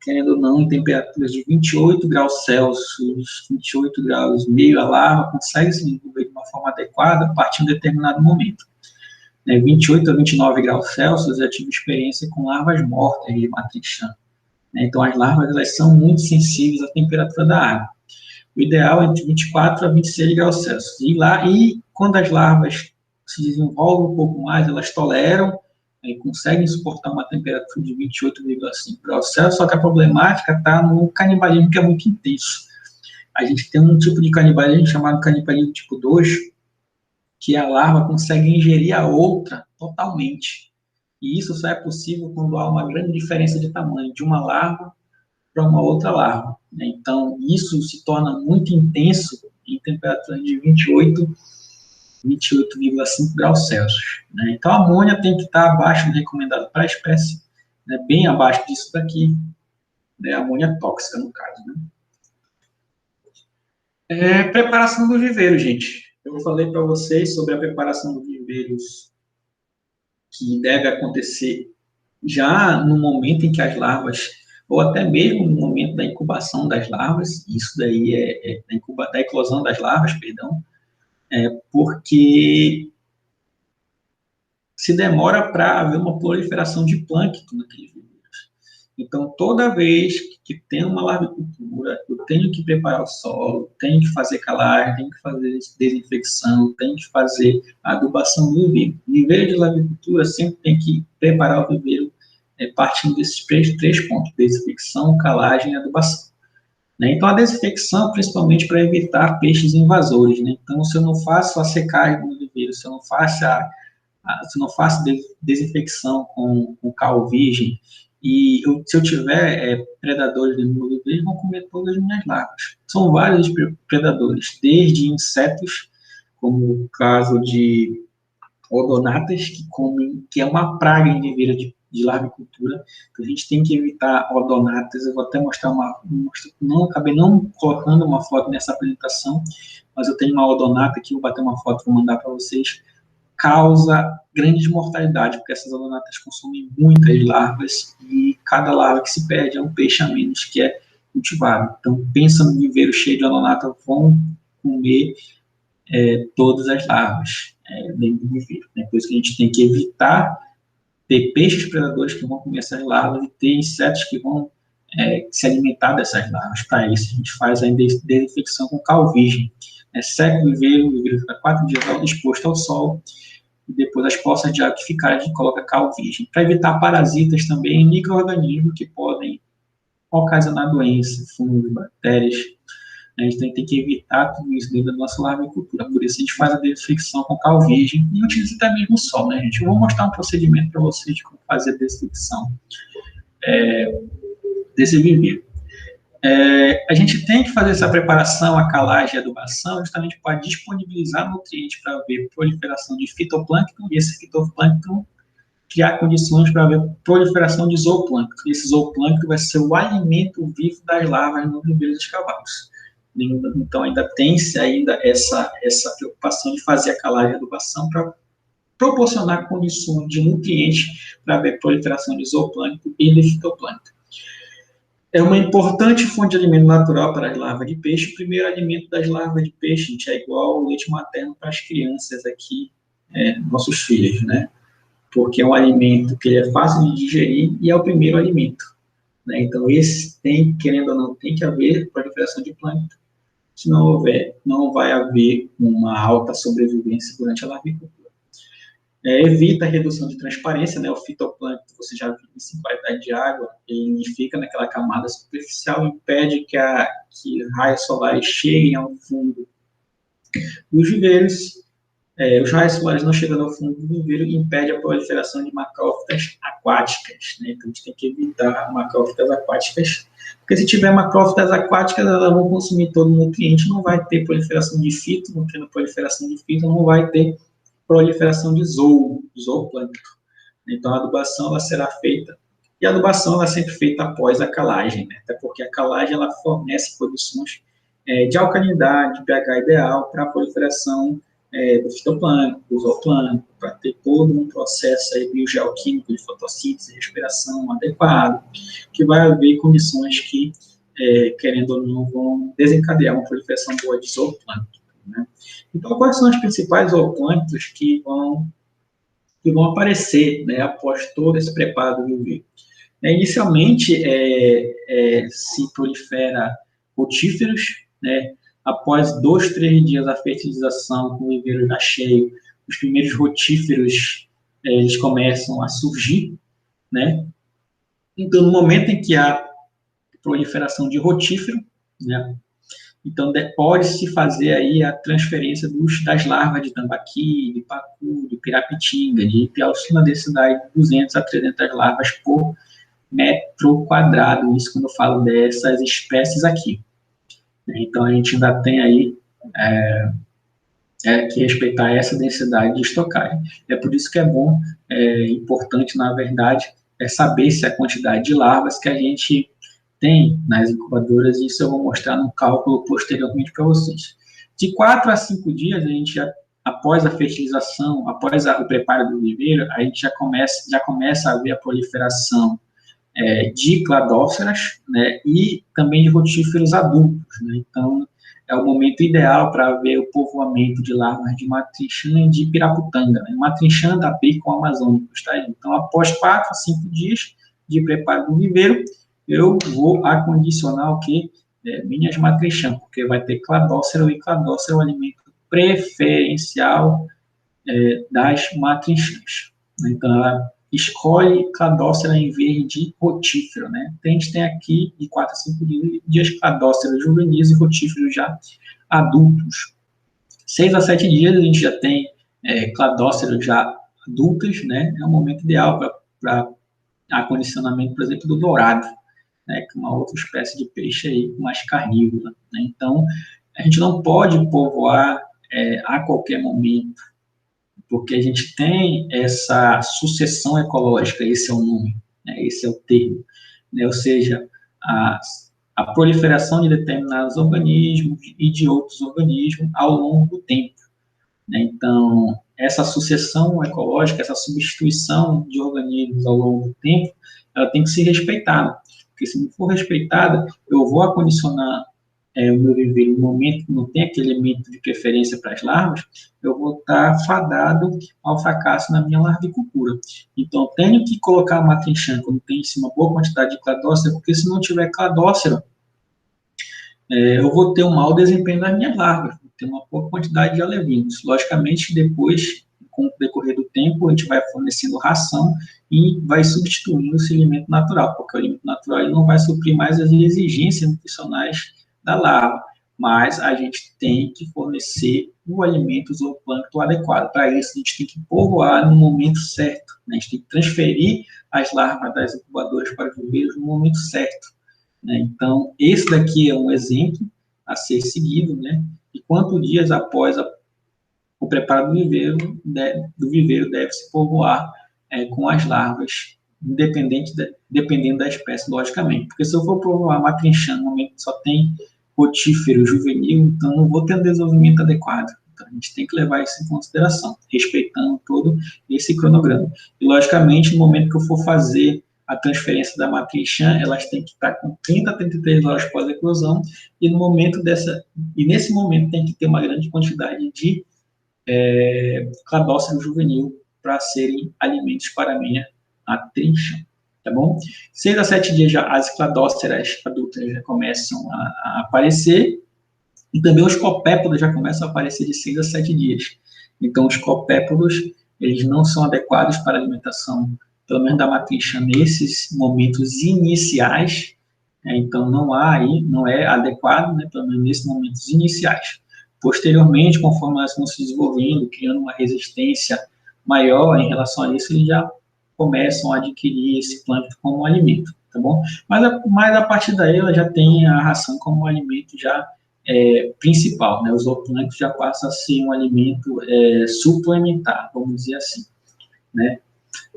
querendo ou não, em temperaturas de 28 graus Celsius, 28 graus e meio, a larva consegue se desenvolver de uma forma adequada a partir de um determinado momento. 28 a 29 graus Celsius, eu já tive experiência com larvas mortas de matrinchã. Então, as larvas elas são muito sensíveis à temperatura da água. O ideal é entre 24 a 26 graus Celsius. E quando as larvas se desenvolvem um pouco mais, elas toleram conseguem suportar uma temperatura de 28,5 graus Celsius, só que a problemática está no canibalismo, que é muito intenso. A gente tem um tipo de canibalismo chamado canibalismo tipo 2, que a larva consegue ingerir a outra totalmente. E isso só é possível quando há uma grande diferença de tamanho de uma larva para uma outra larva. Então, isso se torna muito intenso em temperaturas de 28,5 graus Celsius. Então, a amônia tem que estar abaixo do recomendado para a espécie, bem abaixo disso daqui, a amônia tóxica, no caso. Preparação do viveiro, gente. Eu falei para vocês sobre a preparação dos viveiros que deve acontecer já no momento em que as larvas, ou até mesmo no momento da incubação das larvas, isso daí da eclosão das larvas, perdão, porque se demora para haver uma proliferação de plâncton naqueles viveiros. Então, toda vez que tem uma larvicultura, eu tenho que preparar o solo, tenho que fazer calagem, tenho que fazer desinfecção, tenho que fazer adubação do viveiro. Viveiro de larvicultura sempre tem que preparar o viveiro partindo desses três pontos: desinfecção, calagem e adubação. Então, a desinfecção, principalmente para evitar peixes invasores. Então, se eu não faço a secagem do viveiro, se eu não faço desinfecção com cal virgem, e se eu tiver predadores no meu viveiro, eles vão comer todas as minhas larvas. São vários predadores, desde insetos, como o caso de odonatas, que é uma praga em viveiro de larvicultura. Então, a gente tem que evitar odonatas. Eu vou até mostrar acabei não colocando uma foto nessa apresentação, mas eu tenho uma odonata aqui, vou bater uma foto e vou mandar para vocês. Causa grande mortalidade, porque essas odonatas consomem muitas larvas e cada larva que se perde é um peixe a menos que é cultivado. Então, pensa no viveiro cheio de odonata, vão comer todas as larvas dentro do viveiro. Por isso que a gente tem que evitar ter peixes predadores que vão comer essas larvas e ter insetos que vão se alimentar dessas larvas. Para isso, a gente faz a desinfecção com cal virgem. Seca o viveiro fica 4 dias exposto ao sol, e depois as poças de água que ficarem, a gente coloca cal virgem. Para evitar parasitas também, micro-organismos que podem ocasionar doenças, fungos, bactérias. A gente tem que evitar tudo isso dentro da nossa larvicultura. Por isso a gente faz a desinfecção com cal virgem e utiliza até mesmo o sol, gente? Eu vou mostrar um procedimento para vocês de como fazer a desinfecção desse viveiro. A gente tem que fazer essa preparação, a calagem e a adubação, justamente para disponibilizar nutrientes para haver proliferação de fitoplâncton, e esse fitoplâncton criar condições para haver proliferação de zooplâncton. Esse zooplâncton vai ser o alimento vivo das larvas nos viveiros escavados. Então, ainda tem-se essa preocupação de fazer a calagem e a adubação para proporcionar condições de nutrientes para haver proliferação de zooplâncton e de fitoplâncton. É uma importante fonte de alimento natural para as larvas de peixe. O primeiro alimento das larvas de peixe, gente, é igual ao leite materno para as crianças aqui, nossos filhos, Porque é um alimento que é fácil de digerir e é o primeiro alimento. Então, esse querendo ou não, tem que haver proliferação de plâncton. Se não houver, não vai haver uma alta sobrevivência durante a larvicultura. Evita a redução de transparência, o fitoplâncton, você já viu isso em qualidade de água, ele fica naquela camada superficial, impede que raios solares cheguem ao fundo dos viveiros. Os raios solares não chegando ao fundo do viveiro impede a proliferação de macrófitas aquáticas. Então, a gente tem que evitar macrófitas aquáticas, porque se tiver macrófitas aquáticas, elas vão consumir todo o nutriente, não vai ter proliferação de fito, não tendo proliferação de fito, não vai ter proliferação de zooplâncton. Então, a adubação ela será feita, e a adubação ela é sempre feita após a calagem, até porque a calagem ela fornece condições de alcalinidade, de pH ideal para a proliferação do fitoplâncton, do zooplâncton, para ter todo um processo biogeoquímico de fotossíntese e respiração adequado, que vai haver condições que, querendo ou não, vão desencadear uma proliferação boa de zooplâncton. Então, quais são os principais zooplânctons que vão aparecer após todo esse preparo do viveiro? Inicialmente, se prolifera rotíferos, após 2, 3 dias da fertilização com o viveiro já cheio, os primeiros rotíferos eles começam a surgir, né? Então, no momento em que há proliferação de rotífero, né? Então, pode-se fazer aí a transferência das larvas de tambaqui, de pacu, de pirapitinga, de ipiauci na densidade de 200 a 300 larvas por metro quadrado. Isso quando eu falo dessas espécies aqui. Então, a gente ainda tem aí que respeitar essa densidade de estocagem. É por isso que é bom, importante, na verdade, saber se a quantidade de larvas que a gente tem nas incubadoras, e isso eu vou mostrar no cálculo posteriormente para vocês. De 4 a 5 dias, a gente já, após a fertilização, após o preparo do viveiro, a gente já começa a ver a proliferação de cladóceras, né, e também de rotíferos adultos, né. Então, é o momento ideal para ver o povoamento de larvas de matrinchã e de piraputanga, né, matrinchã da bacon amazônicos, tá? Então, após 4 a 5 dias de preparo do viveiro, eu vou acondicionar o quê? Minhas matrinchã, porque vai ter cladócero, e cladócero é o alimento preferencial das matrinchãs. Então, ela escolhe cladócera em vez de rotífero, né? A gente tem aqui, de 4 a 5 dias, cladóceros juvenis e rotíferos já adultos. 6 a 7 dias, a gente já tem cladóceros já adultos, né? É o momento ideal para acondicionamento, por exemplo, do dourado, né? Que é uma outra espécie de peixe aí mais carnívora, né? Então, a gente não pode povoar a qualquer momento, porque a gente tem essa sucessão ecológica, esse é o nome, né, esse é o termo, né, ou seja, a proliferação de determinados organismos e de outros organismos ao longo do tempo, né. Então, essa sucessão ecológica, essa substituição de organismos ao longo do tempo, ela tem que ser respeitada, porque se não for respeitada, eu vou acondicionar o meu viveiro no momento que não tem aquele elemento de preferência para as larvas, eu vou estar fadado ao fracasso na minha larvicultura. Então, eu tenho que colocar uma matrinchã quando tem uma boa quantidade de cladócera, porque se não tiver cladócera, eu vou ter um mau desempenho das minhas larvas, vou ter uma pouca quantidade de alevinos. Logicamente, depois, com o decorrer do tempo, a gente vai fornecendo ração e vai substituindo esse alimento natural, porque o alimento natural ele não vai suprir mais as exigências nutricionais da larva, mas a gente tem que fornecer o alimento zooplâncton adequado. Para isso, a gente tem que povoar no momento certo, né? A gente tem que transferir as larvas das incubadoras para os viveiros no momento certo, né? Então, esse daqui é um exemplo a ser seguido, né? E quantos dias após o preparo do viveiro deve-se povoar com as larvas, dependendo da espécie, logicamente. Porque se eu for povoar matrinchã no momento que só tem rotífero juvenil, então não vou ter um desenvolvimento adequado. Então, a gente tem que levar isso em consideração, respeitando todo esse cronograma. E, logicamente, no momento que eu for fazer a transferência da matrinchã, elas têm que estar com 30 a 33 horas pós-eclosão, e nesse momento tem que ter uma grande quantidade de cladócero juvenil para serem alimentos para a minha matrinchã, tá bom? 6 a 7 dias já as cladóceras adultas já começam a aparecer, e também os copépodos já começam a aparecer de 6 a 7 dias. Então, os copépodos, eles não são adequados para a alimentação, pelo menos da matrinchã, nesses momentos iniciais, então não é adequado, né, pelo menos nesses momentos iniciais. Posteriormente, conforme elas vão se desenvolvendo, criando uma resistência maior em relação a isso, eles já começam a adquirir esse plâncton como alimento, tá bom? Mas a partir daí, ela já tem a ração como alimento já principal, né? O zooplâncton já passa a ser um alimento suplementar, vamos dizer assim, né?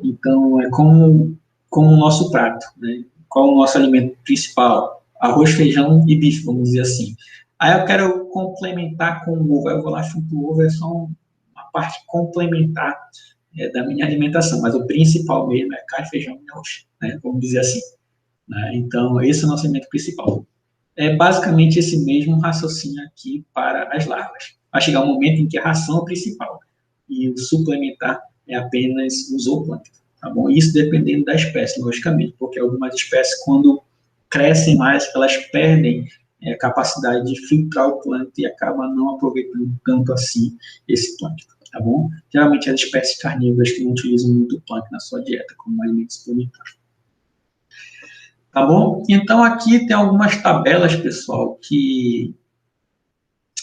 Então, é como o nosso prato, né? Qual é o nosso alimento principal? Arroz, feijão e bife, vamos dizer assim. Aí eu quero complementar com o ovo, aí eu vou lá, chuto o ovo, é só uma parte complementar da minha alimentação, mas o principal mesmo é carne, feijão e arroz, né? Vamos dizer assim, né? Então, esse é o nosso alimento principal. É basicamente esse mesmo raciocínio aqui para as larvas. Vai chegar um momento em que a ração é o principal e o suplementar é apenas o zooplâncton, tá bom? Isso dependendo da espécie, logicamente, porque algumas espécies, quando crescem mais, elas perdem a capacidade de filtrar o plâncton e acabam não aproveitando tanto assim esse plâncton. tá bom? Geralmente as espécies carnívoras que não utilizam muito pâncreas na sua dieta como alimento suplementar. Tá bom? Então, aqui tem algumas tabelas, pessoal, que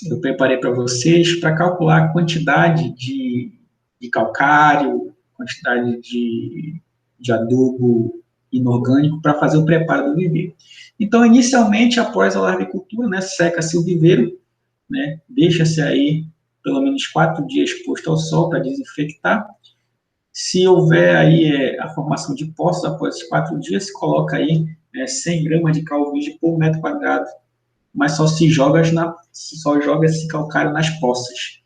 eu preparei para vocês para calcular a quantidade de calcário, quantidade de adubo inorgânico para fazer o preparo do viveiro. Então, inicialmente, após a larvicultura, né, seca-se o viveiro, né, deixa-se aí pelo menos 4 dias exposto ao sol para desinfectar. Se houver aí a formação de poços após esses 4 dias, se coloca aí 100 gramas de cal virgem por metro quadrado, mas só joga esse calcário nas poças,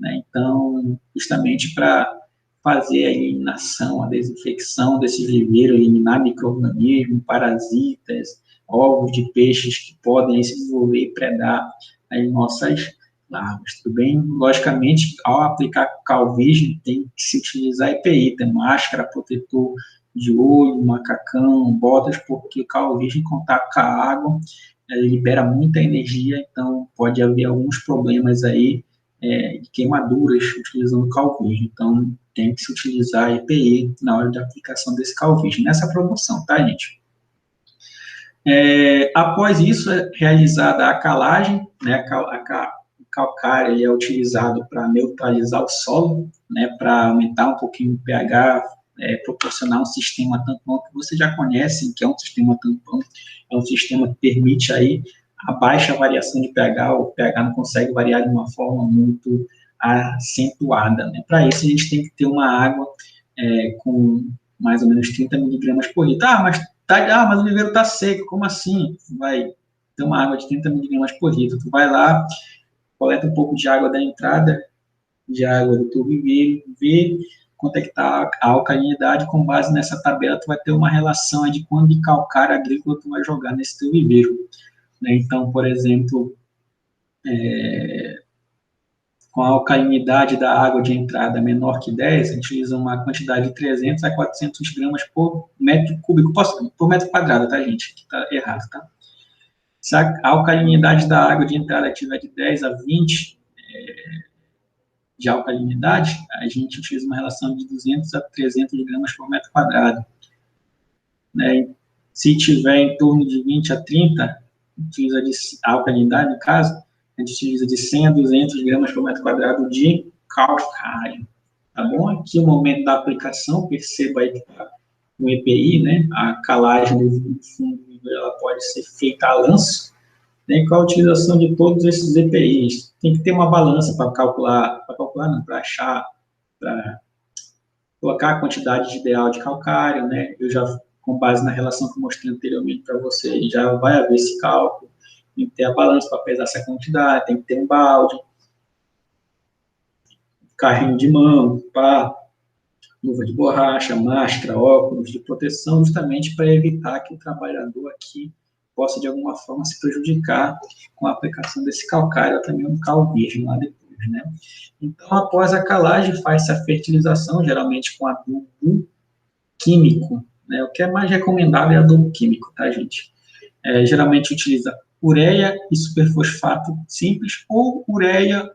né? Então, justamente para fazer a eliminação, a desinfecção desse viveiro, eliminar micro-organismos, parasitas, ovos de peixes que podem aí se desenvolver e predar as nossas larvas, tudo bem? Logicamente, ao aplicar cal virgem, tem que se utilizar EPI, tem máscara, protetor de olho, macacão, botas, porque o cal virgem em contato com a água, ele libera muita energia, então pode haver alguns problemas aí de queimaduras utilizando cal virgem. Então, tem que se utilizar EPI na hora da aplicação desse cal virgem, nessa produção, tá, gente? Após isso, é realizada a calagem, né, o calcário ele é utilizado para neutralizar o solo, né, para aumentar um pouquinho o pH, proporcionar um sistema tampão que vocês já conhecem, que é um sistema tampão, é um sistema que permite aí a baixa variação de pH, o pH não consegue variar de uma forma muito acentuada, né? Para isso a gente tem que ter uma água com mais ou menos 30 miligramas por litro. Mas o viveiro está seco, como assim? Vai ter uma água de 30 miligramas por litro. Tu vai lá, coleta um pouco de água da entrada, de água do teu viveiro, vê quanto é que está a alcalinidade, com base nessa tabela tu vai ter uma relação de quanto de calcário agrícola tu vai jogar nesse teu viveiro, né? Então, por exemplo, com a alcalinidade da água de entrada menor que 10, a gente utiliza uma quantidade de 300 a 400 gramas por metro cúbico, por metro quadrado, tá, gente? Aqui tá errado, tá? Se a alcalinidade da água de entrada tiver de 10 a 20 de alcalinidade, a gente utiliza uma relação de 200 a 300 gramas por metro quadrado, né? Se tiver em torno de 20 a 30, utiliza de alcalinidade, no caso, a gente utiliza de 100 a 200 gramas por metro quadrado de calcário, tá bom? Aqui o momento da aplicação, perceba aí que está no EPI, né? A calagem do fundo ela pode ser feita a lanço, né? Com a utilização de todos esses EPIs. Tem que ter uma balança para para achar, para colocar a quantidade ideal de calcário, né? Eu já, com base na relação que eu mostrei anteriormente para vocês, já vai haver esse cálculo. Tem que ter a balança para pesar essa quantidade, tem que ter um balde, carrinho de mão, pá, luva de borracha, máscara, óculos de proteção, justamente para evitar que o trabalhador aqui possa, de alguma forma, se prejudicar com a aplicação desse calcário ou também um cal virgem lá depois, né? Então, após a calagem, faz-se a fertilização, geralmente com adubo químico, né? O que é mais recomendável é adubo químico, tá, gente? Geralmente utiliza ureia e superfosfato simples ou ureia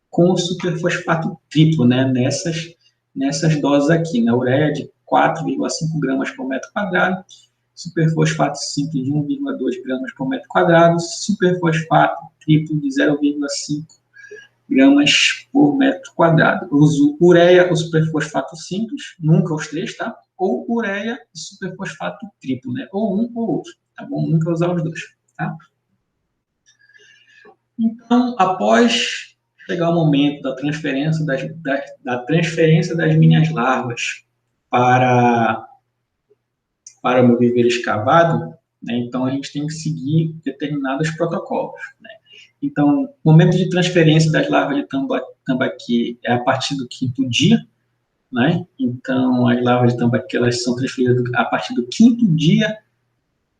com superfosfato triplo, né? Nessas doses aqui, né? Ureia de 4,5 gramas por metro quadrado, superfosfato simples de 1,2 gramas por metro quadrado, superfosfato triplo de 0,5 gramas por metro quadrado. Uso ureia ou superfosfato simples, nunca os três, tá? Ou ureia e superfosfato triplo, né? Ou um ou outro, tá bom? Nunca usar os dois, tá? Então, após chegar o momento da transferência das minhas larvas para o meu viveiro escavado, né, então a gente tem que seguir determinados protocolos, né? Então, o momento de transferência das larvas de tambaqui é a partir do 5º dia, né? Então, as larvas de tambaqui elas são transferidas a partir do 5º dia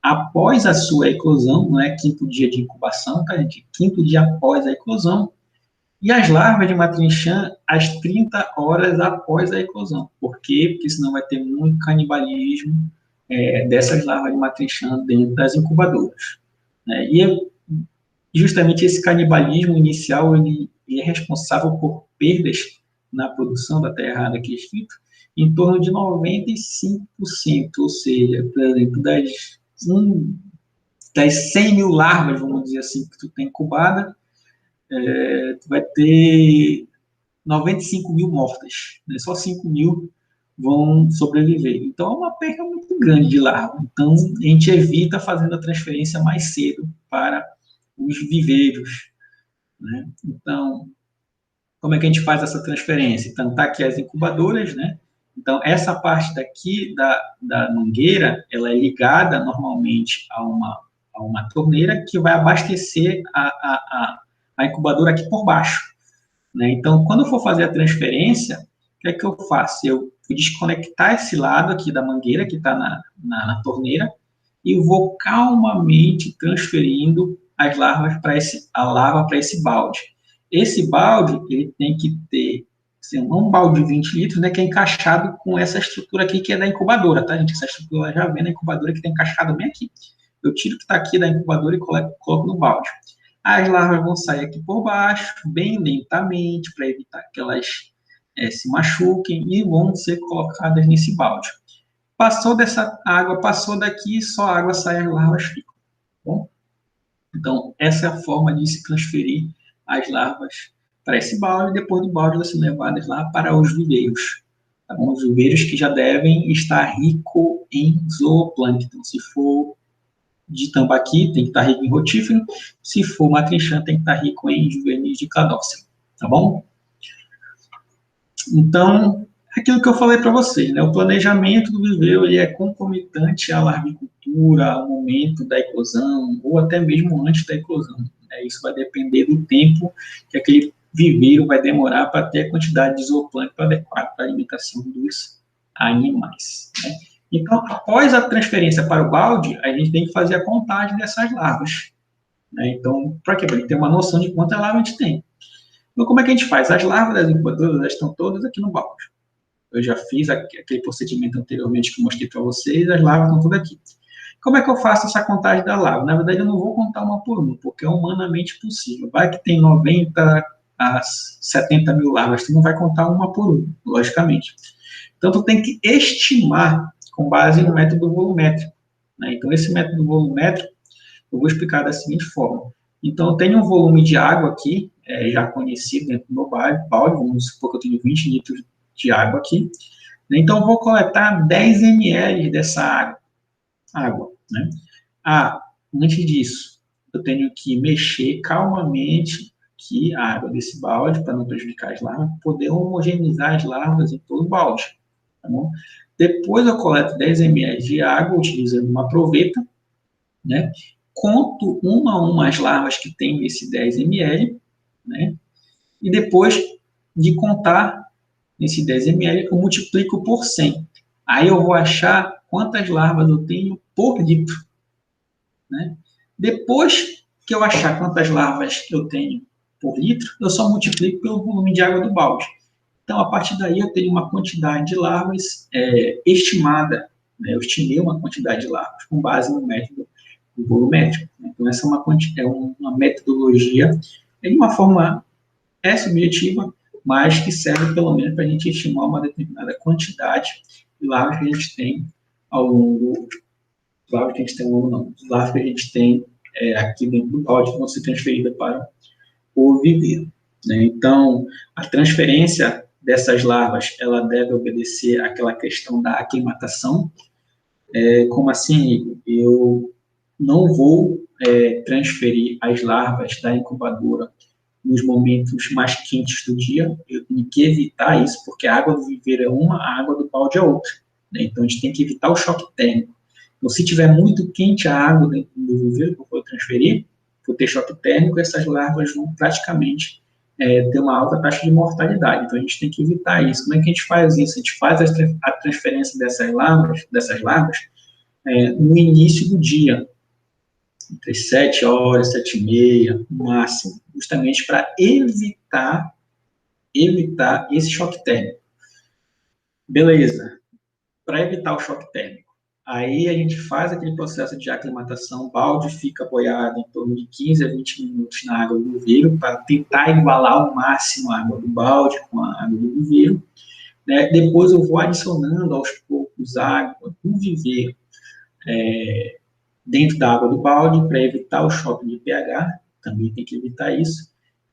após a sua eclosão, não é 5º dia de incubação, tá, gente? 5º dia após a eclosão. E as larvas de matrinchã às 30 horas após a eclosão. Por quê? Porque senão vai ter muito canibalismo dessas larvas de matrinchã dentro das incubadoras, né? E justamente esse canibalismo inicial, ele é responsável por perdas na produção da terra arada aqui escrito, em torno de 95%, ou seja, por exemplo, das 100 mil larvas, vamos dizer assim, que tu tem incubada, tu vai ter 95 mil mortas, né? Só 5 mil vão sobreviver. Então, é uma perda muito grande de larva. Então, a gente evita fazendo a transferência mais cedo para os viveiros, né? Então, como é que a gente faz essa transferência? Então, está aqui as incubadoras, né? Então, essa parte daqui da mangueira, ela é ligada normalmente a uma torneira que vai abastecer a incubadora aqui por baixo, né? Então, quando eu for fazer a transferência, o que é que eu faço? Eu vou desconectar esse lado aqui da mangueira, que está na torneira, e vou calmamente transferindo a larva para esse balde. Esse balde, ele tem que ter, assim, um balde de 20 litros, né, que é encaixado com essa estrutura aqui, que é da incubadora, tá, gente? Essa estrutura já vem na incubadora, que está encaixada bem aqui. Eu tiro o que está aqui da incubadora e coloco no balde. As larvas vão sair aqui por baixo, bem lentamente, para evitar que elas se machuquem, e vão ser colocadas nesse balde. Passou dessa água, passou daqui, só a água sai, as larvas ficam. Bom? Então, essa é a forma de se transferir as larvas para esse balde, e depois do balde elas são levadas lá para os viveiros. Tá bom? Os viveiros que já devem estar ricos em zooplâncton. Se for de tambaqui, tem que estar rico em rotífero. Se for matrinchã, tem que estar rico em juvenis de cladócero. Tá bom? Então, aquilo que eu falei para vocês, né? O planejamento do viveiro ele é concomitante à larvicultura, ao momento da eclosão, ou até mesmo antes da eclosão. Né? Isso vai depender do tempo que aquele viveiro vai demorar para ter a quantidade de zooplâncton adequada para a alimentação dos animais. Né? Então, após a transferência para o balde, a gente tem que fazer a contagem dessas larvas. Né? Então, para quê? Para ter uma noção de quanta larva a gente tem. Então, como é que a gente faz? As larvas das incubadoras estão todas aqui no balde. Eu já fiz aquele procedimento anteriormente que eu mostrei para vocês, as larvas estão todas aqui. Como é que eu faço essa contagem da larva? Na verdade, eu não vou contar uma por uma, porque é humanamente possível. Vai que tem 90 a 70 mil larvas, tu não vai contar uma por uma, logicamente. Então, tu tem que estimar com base no método volumétrico. Né? Então, esse método volumétrico, eu vou explicar da seguinte forma. Então, eu tenho um volume de água aqui, já conhecido dentro do meu balde, vamos supor que eu tenho 20 litros de água aqui. Então, eu vou coletar 10 ml dessa água. Né? Antes disso, eu tenho que mexer calmamente aqui a água desse balde, para não prejudicar as larvas, poder homogeneizar as larvas em todo o balde. Tá bom? Depois eu coleto 10 ml de água, utilizando uma proveta, né? Conto uma a uma as larvas que tem nesse 10 ml, né? E depois de contar nesse 10 ml, eu multiplico por 100. Aí eu vou achar quantas larvas eu tenho por litro. Né? Depois que eu achar quantas larvas eu tenho por litro, eu só multiplico pelo volume de água do balde. Então, a partir daí, eu tenho uma quantidade de larvas estimada. Né? Eu estimei uma quantidade de larvas com base no método volumétrico. Então, essa é uma metodologia, de uma forma subjetiva, mas que serve pelo menos para a gente estimar uma determinada quantidade de larvas que a gente tem ao longo, larvas que a gente tem ao longo não, larvas que a gente tem aqui dentro do balde que vão ser transferidas para o viveiro. Né? Então, a transferência dessas larvas, ela deve obedecer àquela questão da aclimatação. Como assim? Eu não vou transferir as larvas da incubadora nos momentos mais quentes do dia. Eu tenho que evitar isso, porque a água do viveiro é uma, a água do balde é outra. Né? Então, a gente tem que evitar o choque térmico. Então, se tiver muito quente a água dentro do viveiro que eu vou transferir, por ter choque térmico, essas larvas vão praticamente ter uma alta taxa de mortalidade. Então, a gente tem que evitar isso. Como é que a gente faz isso? A gente faz a transferência dessas larvas no início do dia, entre 7 horas, 7h30, no máximo, justamente para evitar esse choque térmico. Beleza. Para evitar o choque térmico, Aí a gente faz aquele processo de aclimatação, o balde fica boiado em torno de 15 a 20 minutos na água do viveiro, para tentar igualar ao máximo a água do balde com a água do viveiro. Né? Depois eu vou adicionando aos poucos água do viveiro dentro da água do balde, para evitar o choque de pH, também tem que evitar isso.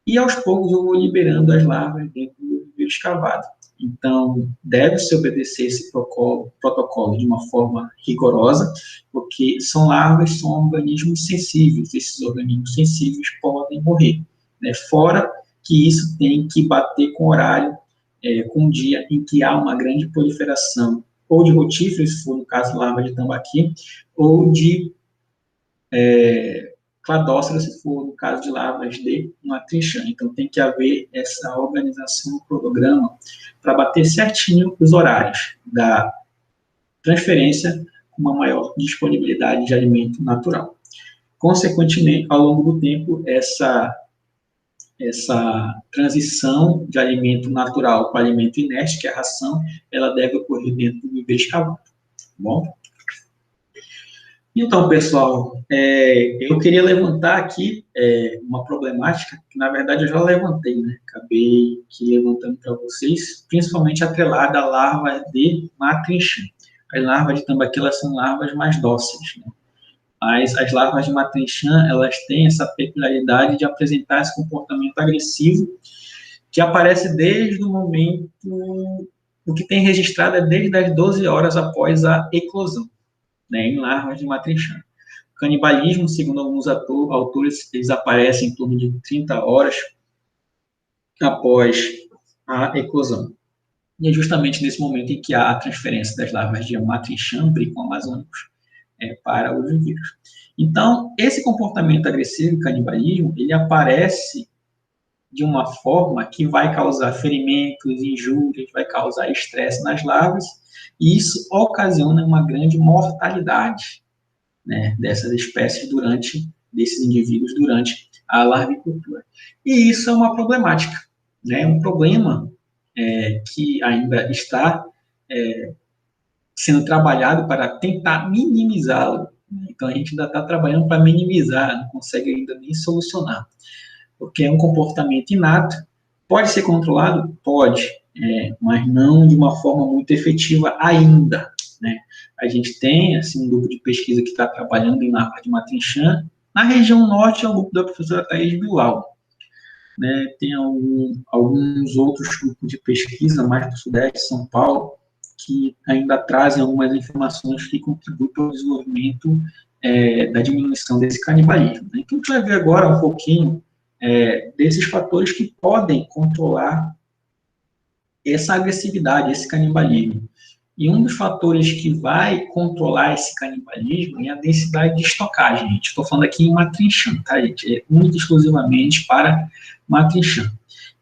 E aos poucos eu vou liberando as larvas dentro do viveiro escavado. Então, deve-se obedecer esse protocolo de uma forma rigorosa, porque são larvas, são organismos sensíveis, esses organismos sensíveis podem morrer. Né? Fora que isso tem que bater com o horário, com o dia em que há uma grande proliferação, ou de rotíferos, se for no caso larva de tambaqui, ou de cladócera, se for no caso de larvas de matrinchã. Então, tem que haver essa organização no cronograma para bater certinho os horários da transferência com uma maior disponibilidade de alimento natural. Consequentemente, ao longo do tempo, essa transição de alimento natural para alimento inerte, que é a ração, ela deve ocorrer dentro do viveiro escavado. Tá bom? Então, pessoal, eu queria levantar aqui uma problemática que, na verdade, eu já levantei, né? Acabei aqui levantando para vocês, principalmente atrelada à larva de matrinchã. As larvas de tambaqui, elas são larvas mais dóceis, né? Mas as larvas de matrinchã, elas têm essa peculiaridade de apresentar esse comportamento agressivo que aparece desde o momento, o que tem registrado é desde as 12 horas após a eclosão, né, em larvas de matrinchã. Canibalismo, segundo alguns autores, eles aparecem em torno de 30 horas após a eclosão. E é justamente nesse momento em que há a transferência das larvas de matrinchã, brico-amazônicos, para os vírus. Então, esse comportamento agressivo e canibalismo, ele aparece de uma forma que vai causar ferimentos, injúrias, vai causar estresse nas larvas, e isso ocasiona uma grande mortalidade, né, dessas espécies desses indivíduos durante a larvicultura. E isso é uma problemática, né, um problema que ainda está sendo trabalhado para tentar minimizá-lo. Então, a gente ainda está trabalhando para minimizar, não consegue ainda nem solucionar, porque é um comportamento inato. Pode ser controlado? Pode, mas não de uma forma muito efetiva ainda, né? A gente tem, assim, um grupo de pesquisa que está trabalhando em larva de matrinchã. Na região norte é o grupo da professora Thaís Bilal, né? Tem alguns outros grupos de pesquisa, mais do Sudeste, São Paulo, que ainda trazem algumas informações que contribuem para o desenvolvimento da diminuição desse canibalismo. Então, a gente vai ver agora um pouquinho desses fatores que podem controlar essa agressividade, esse canibalismo. E um dos fatores que vai controlar esse canibalismo é a densidade de estocagem, gente. Estou falando aqui em matrinchã, tá, gente? É única e exclusivamente para matrinchã.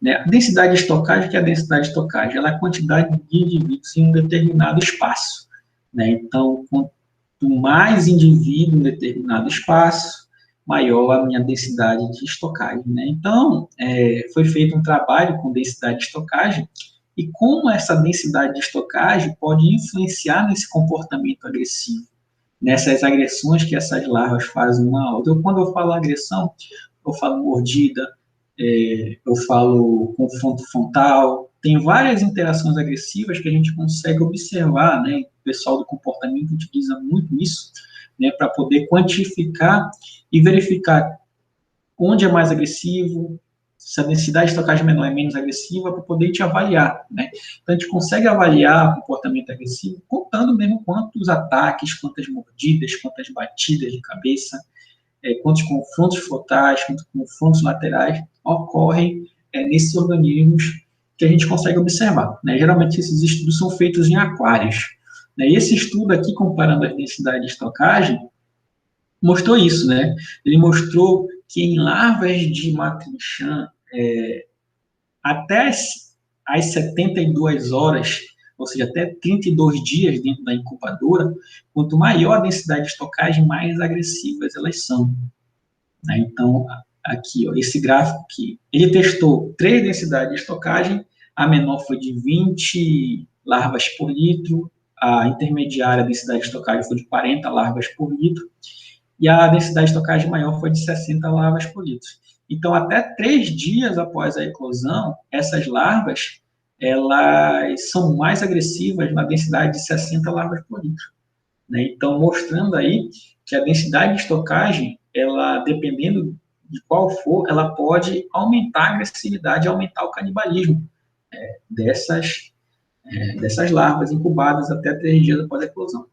Né? A densidade de estocagem, que é a densidade de estocagem? Ela é a quantidade de indivíduos em um determinado espaço. Né? Então, quanto mais indivíduo em um determinado espaço, maior a minha densidade de estocagem. Né? Então, foi feito um trabalho com densidade de estocagem, e como essa densidade de estocagem pode influenciar nesse comportamento agressivo, nessas agressões que essas larvas fazem uma à outra. Então, quando eu falo agressão, eu falo mordida, eu falo confronto frontal, tem várias interações agressivas que a gente consegue observar, né? O pessoal do comportamento utiliza muito isso, né, para poder quantificar e verificar onde é mais agressivo, se a densidade de estocagem menor é menos agressiva, para poder te avaliar, né? Então, a gente consegue avaliar o comportamento agressivo contando mesmo quantos ataques, quantas mordidas, quantas batidas de cabeça, quantos confrontos frontais, quantos confrontos laterais ocorrem nesses organismos que a gente consegue observar, né? Geralmente, esses estudos são feitos em aquários, né? E esse estudo aqui, comparando as densidades de estocagem, mostrou isso, né? Ele mostrou que em larvas de matrinchã, até as 72 horas, ou seja, até 32 dias dentro da incubadora, quanto maior a densidade de estocagem, mais agressivas elas são. Né? Então, aqui, ó, esse gráfico aqui, ele testou 3 densidades de estocagem, a menor foi de 20 larvas por litro, a intermediária, a densidade de estocagem foi de 40 larvas por litro, e a densidade de estocagem maior foi de 60 larvas por litro. Então, até 3 dias após a eclosão, essas larvas, elas são mais agressivas na densidade de 60 larvas por litro, né? Então, mostrando aí que a densidade de estocagem, ela, dependendo de qual for, ela pode aumentar a agressividade, aumentar o canibalismo dessas larvas incubadas até 3 dias após a eclosão.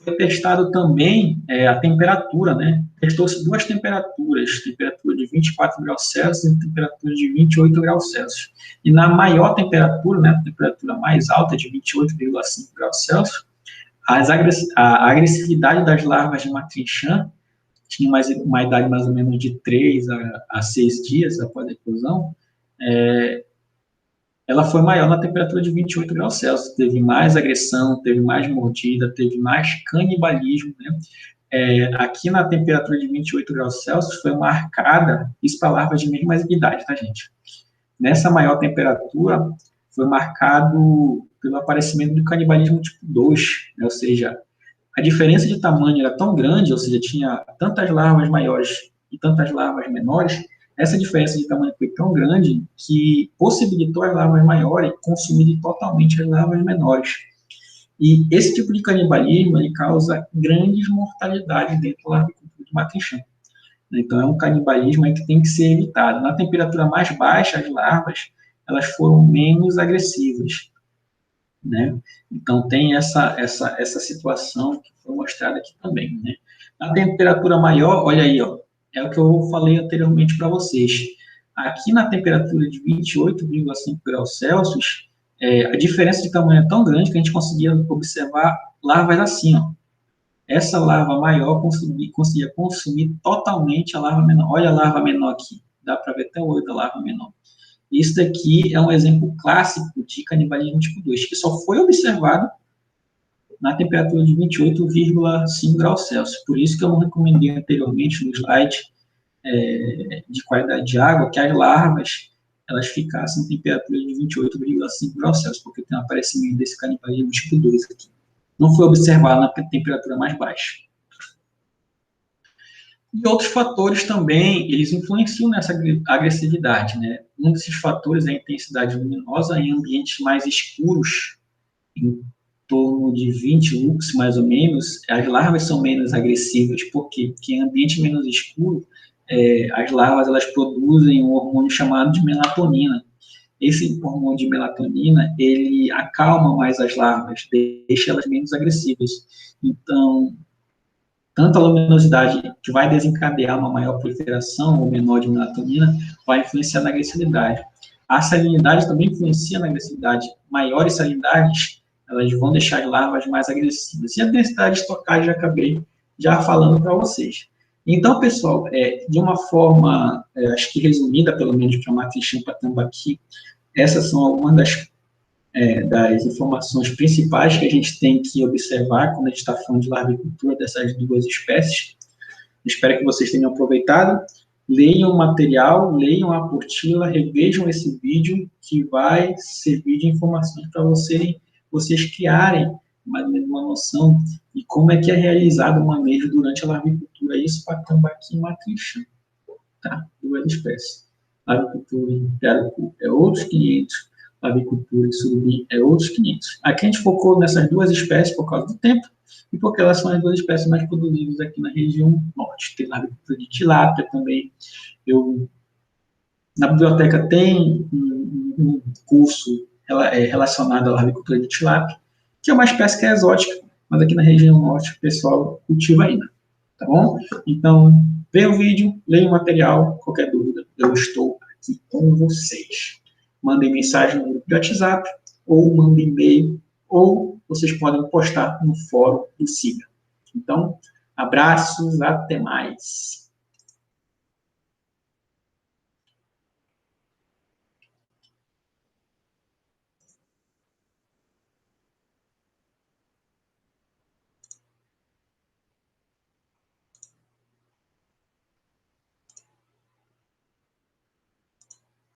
Foi testado também a temperatura, né? Testou-se 2 temperaturas, temperatura de 24 graus Celsius e temperatura de 28 graus Celsius. E na maior temperatura, né, a temperatura mais alta, de 28,5 graus Celsius, a agressividade das larvas de Matrinchã tinha uma idade mais ou menos de 3 a 6 dias após a eclosão, ela foi maior na temperatura de 28 graus Celsius, teve mais agressão, teve mais mordida, teve mais canibalismo, né? Aqui na temperatura de 28 graus Celsius foi marcada, isso para larvas de mesma idade, tá, gente? Nessa maior temperatura foi marcado pelo aparecimento do canibalismo tipo 2, né? Ou seja, a diferença de tamanho era tão grande, ou seja, tinha tantas larvas maiores e tantas larvas menores, essa diferença de tamanho foi tão grande que possibilitou as larvas maiores consumirem totalmente as larvas menores. E esse tipo de canibalismo, ele causa grandes mortalidades dentro da larvicultura de Matrinchã. Então, é um canibalismo aí que tem que ser evitado. Na temperatura mais baixa, as larvas, elas foram menos agressivas, né? Então, tem essa situação que foi mostrada aqui também, né? Na temperatura maior, olha aí, ó, é o que eu falei anteriormente para vocês. Aqui na temperatura de 28,5 graus Celsius, a diferença de tamanho é tão grande que a gente conseguia observar larvas assim, ó. Essa larva maior conseguia consumir totalmente a larva menor. Olha a larva menor aqui, dá para ver até o olho da larva menor. Isso daqui é um exemplo clássico de canibalismo tipo 2, que só foi observado na temperatura de 28,5 graus Celsius. Por isso que eu não recomendei anteriormente no slide de qualidade de água que as larvas elas ficassem em temperatura de 28,5 graus Celsius, porque tem um aparecimento desse canibalismo tipo 2 aqui. Não foi observado na temperatura mais baixa. E outros fatores também, eles influenciam nessa agressividade, né? Um desses fatores é a intensidade luminosa em ambientes mais escuros, em torno de 20 lux, mais ou menos, as larvas são menos agressivas. Por quê? Porque em ambiente menos escuro, as larvas elas produzem um hormônio chamado de melatonina. Esse hormônio de melatonina, ele acalma mais as larvas, deixa elas menos agressivas. Então, tanto a luminosidade, que vai desencadear uma maior proliferação ou menor de melatonina, vai influenciar na agressividade. A salinidade também influencia na agressividade. Maiores salinidades, elas vão deixar as larvas mais agressivas. E a densidade de estocagem, já acabei já falando para vocês. Então, pessoal, de uma forma, acho que resumida, pelo menos para Matrinchã e para Tambaqui, essas são algumas das informações principais que a gente tem que observar quando a gente está falando de larvicultura dessas duas espécies. Espero que vocês tenham aproveitado. Leiam o material, leiam a apostila, revejam esse vídeo, que vai servir de informações para vocês criarem uma noção de como é que é realizado o manejo durante a larvicultura. Isso para Tambaqui e Matrinchã, tá? Duas espécies. Larvicultura em pirarucu é outros 500, avicultura e surubim é outros 500. Aqui a gente focou nessas duas espécies por causa do tempo e porque elas são as duas espécies mais produzidas aqui na região norte. Tem avicultura de tilápia também. Na biblioteca tem um curso relacionado à avicultura de tilápia, que é uma espécie que é exótica, mas aqui na região norte o pessoal cultiva ainda. Tá bom? Então, veja o vídeo, leia o material, qualquer dúvida, eu estou aqui com vocês. Mandem mensagem no grupo de WhatsApp, ou mandem e-mail, ou vocês podem postar no fórum do SIGA. Então, abraços, até mais.